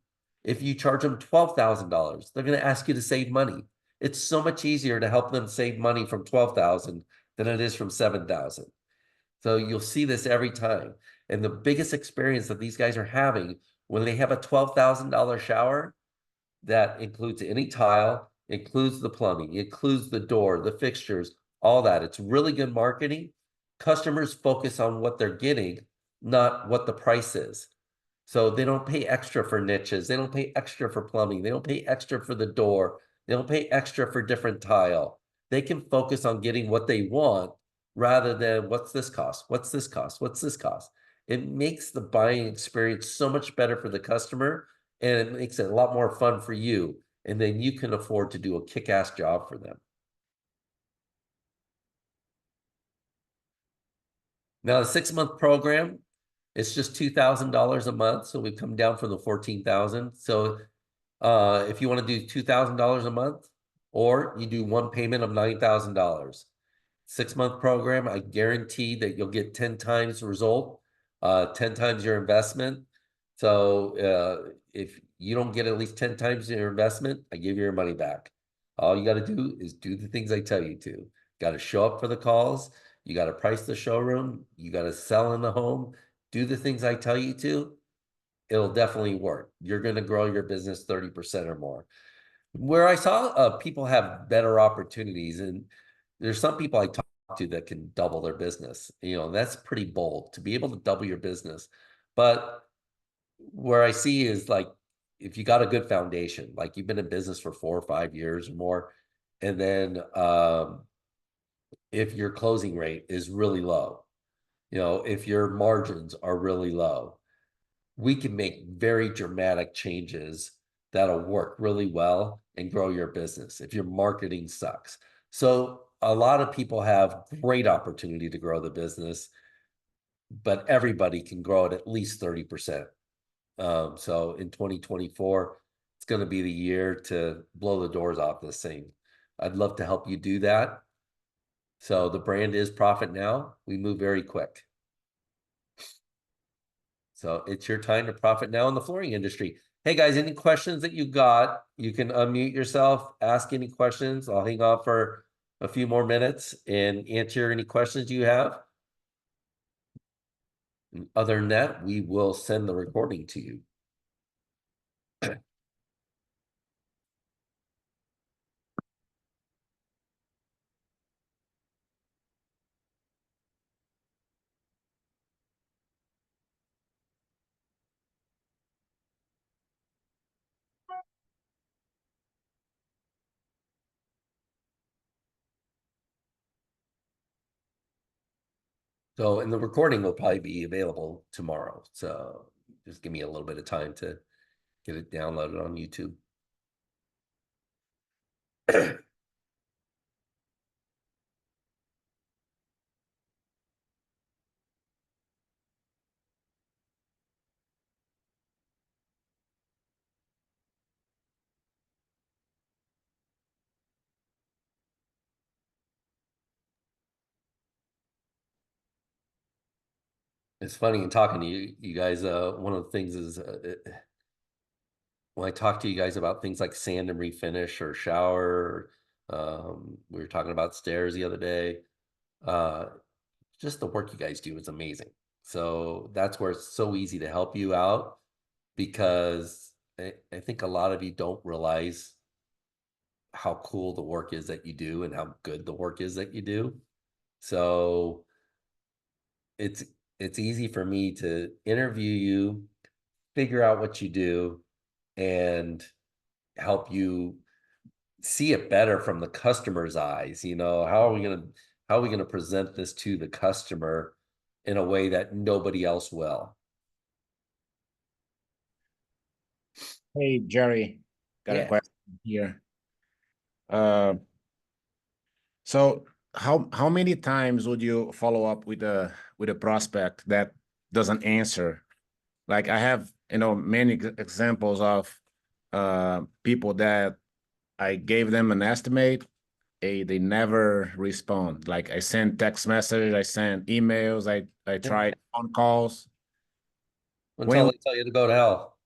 If you charge them $12,000, they're going to ask you to save money. It's so much easier to help them save money from $12,000 than it is from $7,000. So you'll see this every time. And the biggest experience that these guys are having when they have a $12,000 shower, that includes any tile, includes the plumbing, includes the door, the fixtures, all that. It's really good marketing. Customers focus on what they're getting, not what the price is. So they don't pay extra for niches. They don't pay extra for plumbing. They don't pay extra for the door. They don't pay extra for different tile. They can focus on getting what they want rather than what's this cost? What's this cost? What's this cost? It makes the buying experience so much better for the customer, and it makes it a lot more fun for you. And then you can afford to do a kick-ass job for them. Now, the 6-month program, it's just $2,000 a month. So we've come down from the 14,000. So if you want to do $2,000 a month, or you do one payment of $9,000. 6-month program, I guarantee that you'll get 10 times the result, 10 times your investment. So if you don't get at least 10 times your investment, I give you your money back. All you got to do is do the things I tell you to. Got to show up for the calls. You got to price the showroom. You got to sell in the home. Do the things I tell you to. It'll definitely work. You're going to grow your business 30% or more. Where I saw people have better opportunities, and there's some people I talk to that can double their business. That's pretty bold to be able to double your business. But where I see is like, if you got a good foundation, like you've been in business for 4 or 5 years or more, and then if your closing rate is really low, if your margins are really low, we can make very dramatic changes that'll work really well and grow your business if your marketing sucks. So a lot of people have great opportunity to grow the business, but everybody can grow it at least 30%. So in 2024, it's going to be the year to blow the doors off this thing. I'd love to help you do that. So the brand is Profit Now. We move very quick. So it's your time to profit now in the flooring industry. Hey guys, any questions that you got? You can unmute yourself, ask any questions. I'll hang on for a few more minutes and answer any questions you have. And other than that, we will send the recording to you. So, and the recording will probably be available tomorrow. So just give me a little bit of time to get it downloaded on YouTube. It's funny in talking to you guys. One of the things is when I talk to you guys about things like sand and refinish or shower, we were talking about stairs the other day. Uh, just the work you guys do is amazing. So that's where it's so easy to help you out because I think a lot of you don't realize how cool the work is that you do and how good the work is that you do. So it's it's easy for me to interview you, figure out what you do, and help you see it better from the customer's eyes. How are we gonna present this to the customer in a way that nobody else will? Hey, Jerry, got a Yeah. question here. Uh, so how many times would you follow up with a prospect that doesn't answer? Like I have, many examples of people that I gave them an estimate, they never respond. Like I sent text messages, I sent emails, I Yeah. tried phone calls. Until When they tell you to go to hell.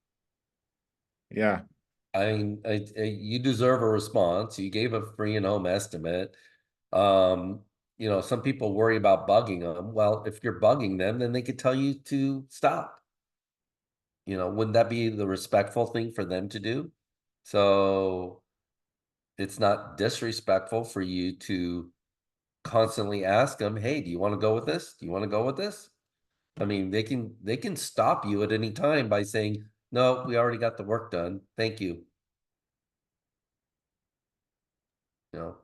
yeah, I mean, you deserve a response. You gave a free and home estimate. Um, some people worry about bugging them. Well, if you're bugging them, then they could tell you to stop. Wouldn't that be the respectful thing for them to do? So it's not disrespectful for you to constantly ask them, "Hey, do you want to go with this? Do you want to go with this?" I mean, they can stop you at any time by saying, "No, we already got the work done. Thank you."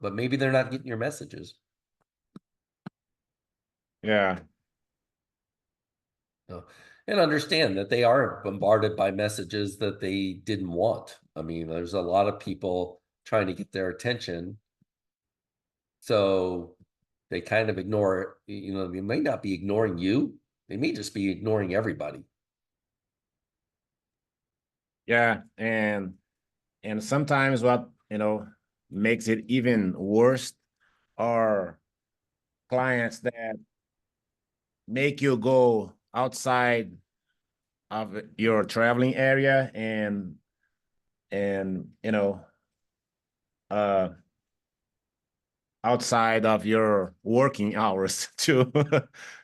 But maybe they're not getting your messages. yeah, You know, and understand that they are bombarded by messages that they didn't want. I mean, there's a lot of people trying to get their attention. So they kind of ignore, they may not be ignoring you. They may just be ignoring everybody. yeah, and sometimes what makes it even worse are clients that make you go outside of your traveling area and uh outside of your working hours too.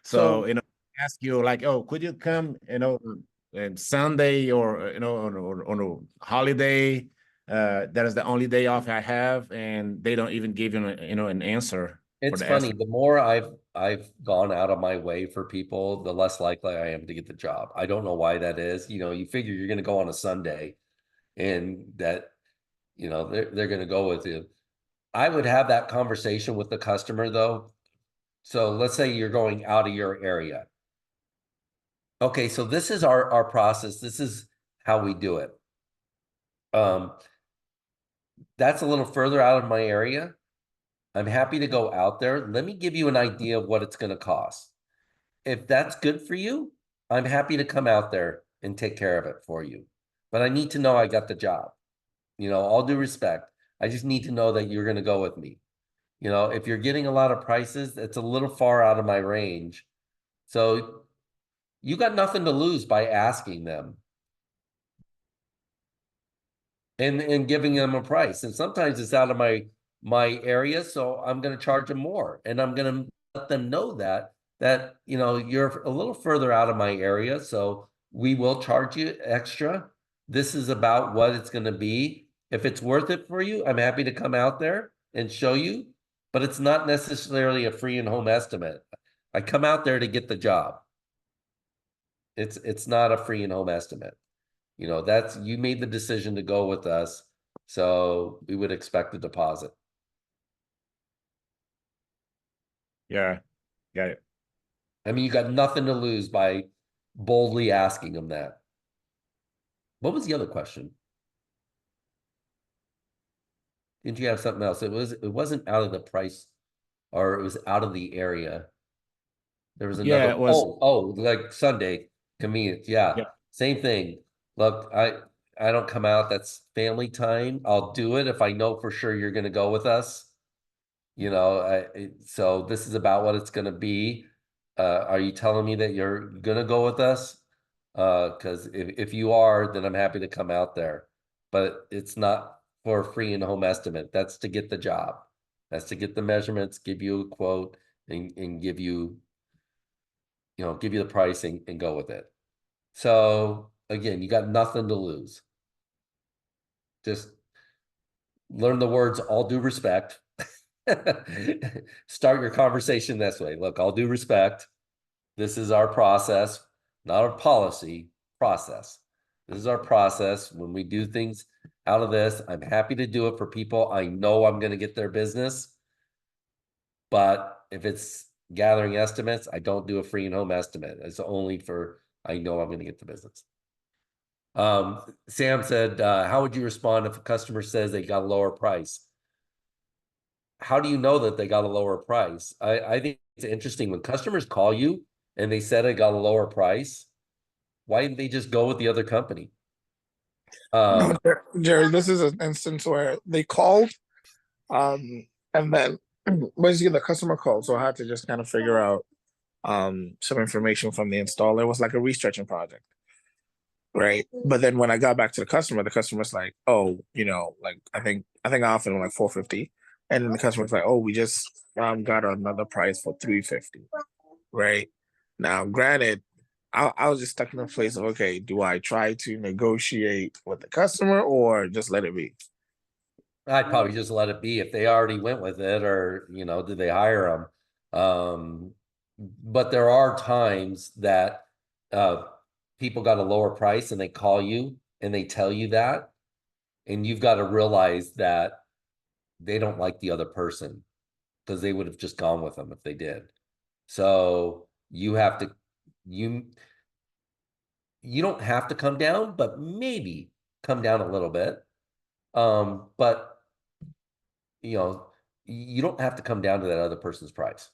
So So ask you like, oh, could you come and Sunday or on a holiday, that is the only day off I have, and they don't even give you an answer for it's the funny. estimate. The more I've gone out of my way for people, the less likely I am to get the job. I don't know why that is. You figure you're going to go on a Sunday, and that they're going to go with you. I would have that conversation with the customer though. So let's say you're going out of your area. Okay, so this is our process. This is how we do it. Um, that's a little further out of my area. I'm happy to go out there. Let me give you an idea of what it's going to cost. If that's good for you, I'm happy to come out there and take care of it for you. But I need to know I got the job. All due respect. I just need to know that you're going to go with me. If you're getting a lot of prices, it's a little far out of my range. So you got nothing to lose by asking them and giving them a price. And sometimes it's out of my area, so I'm going to charge them more, and I'm going to let them know that you're a little further out of my area, so we will charge you extra. This is about what it's going to be. If it's worth it for you, I'm happy to come out there and show you, but it's not necessarily a free and home estimate. I come out there to get the job. It's not a free and home estimate. That's, you made the decision to go with us, so we would expect a deposit. Yeah, got it. I mean, you got nothing to lose by boldly asking them that. What was the other question? Didn't you have something else? It wasn't out of the price, or it was out of the area. There was Yeah, another, it was. like Sunday convenience. Yeah, Yeah, same thing. Look, I don't come out. That's family time. I'll do it if I know for sure you're going to go with us. So this is about what it's going to be. Are you telling me that you're going to go with us? Because if you are, then I'm happy to come out there. But it's not for a free and home estimate. That's to get the job. That's to get the measurements, give you a quote, and give you the pricing and go with it. So again, you got nothing to lose. Just learn the words all due respect. Start your conversation this way. Look, all due respect. This is our process, not a policy, process. This is our process. When we do things out of this, I'm happy to do it for people. I know I'm going to get their business. But if it's gathering estimates, I don't do a free and home estimate. It's only for, I know I'm going to get the business. Sam said, how would you respond if a customer says they got a lower price? How do you know that they got a lower price? I think it's interesting when customers call you and they said I got a lower price. Why didn't they just go with the other company? No, Jerry, this is an instance where they called, and then basically the customer called, so I had to just kind of figure out some information from the installer. It was like a restretching project, right? But then when I got back to the customer's like, "Oh, like I think I offered him like 450," and then the customer's like, "Oh, we just got another price for 350," right? Now, granted, I was just stuck in the place of, okay, do I try to negotiate with the customer or just let it be? I'd probably just let it be if they already went with it, or did they hire them? But there are times that people got a lower price and they call you and they tell you that, and you've got to realize that they don't like the other person, because they would have just gone with them if they did. So you don't have to come down, but maybe come down a little bit. But you don't have to come down to that other person's price.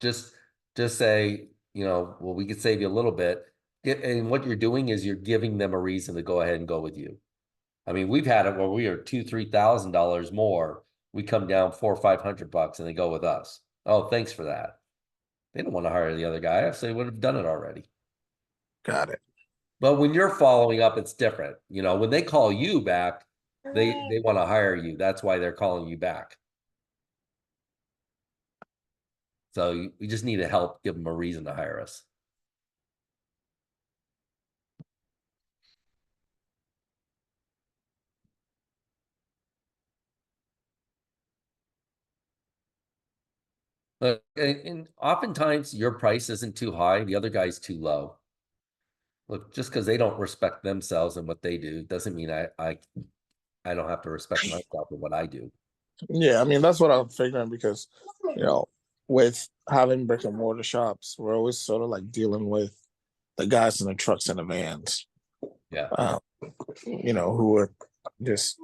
Just say, well, we could save you a little bit. And what you're doing is you're giving them a reason to go ahead and go with you. I mean, we've had it where we are $2,000-3,000 more. We come down $400-500 and they go with us. Oh, thanks for that. They don't want to hire the other guy, so they would have done it already. Got it. But when you're following up, it's different. When they call you back, they want to hire you. That's why they're calling you back. So we just need to help give them a reason to hire us. And oftentimes your price isn't too high, the other guy's too low. Look, just because they don't respect themselves and what they do doesn't mean I don't have to respect myself and what I do. Yeah, I mean that's what I'm figuring, because with having brick and mortar shops, we're always sort of like dealing with the guys in the trucks and the vans, Yeah. who would just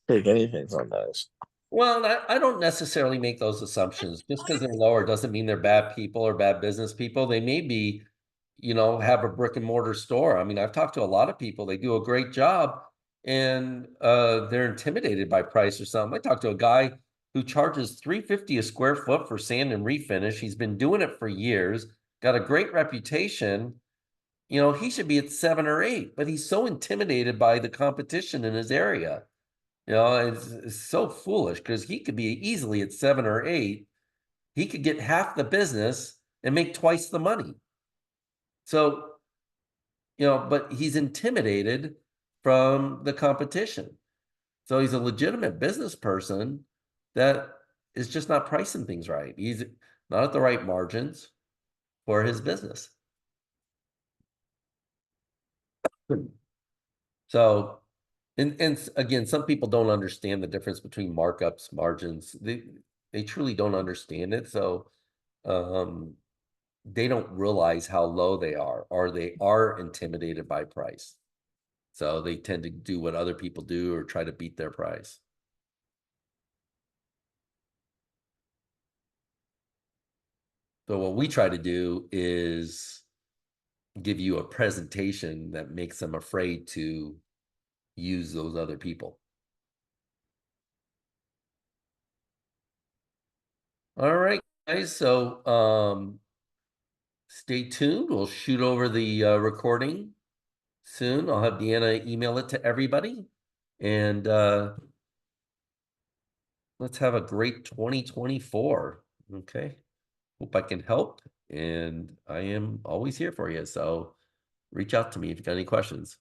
take anything from those. Well, I don't necessarily make those assumptions. Just because they're lower doesn't mean they're bad people or bad business people. They may be, have a brick and mortar store. I mean, I've talked to a lot of people, they do a great job and they're intimidated by price or something. I talked to a guy who charges $350 a square foot for sand and refinish. He's been doing it for years, got a great reputation. He should be at 7 or 8, but he's so intimidated by the competition in his area. It's so foolish because he could be easily at 7 or 8. He could get half the business and make twice the money. So, but he's intimidated from the competition. So he's a legitimate business person that is just not pricing things right. He's not at the right margins for his business. So, and again, some people don't understand the difference between markups, margins. They truly don't understand it. So, they don't realize how low they are, or they are intimidated by price. So they tend to do what other people do or try to beat their price. So what we try to do is give you a presentation that makes them afraid to use those other people. All right, guys. So stay tuned. We'll shoot over the recording soon. I'll have Deanna email it to everybody. And let's have a great 2024. Okay. Hope I can help. And I am always here for you. So reach out to me if you got any questions.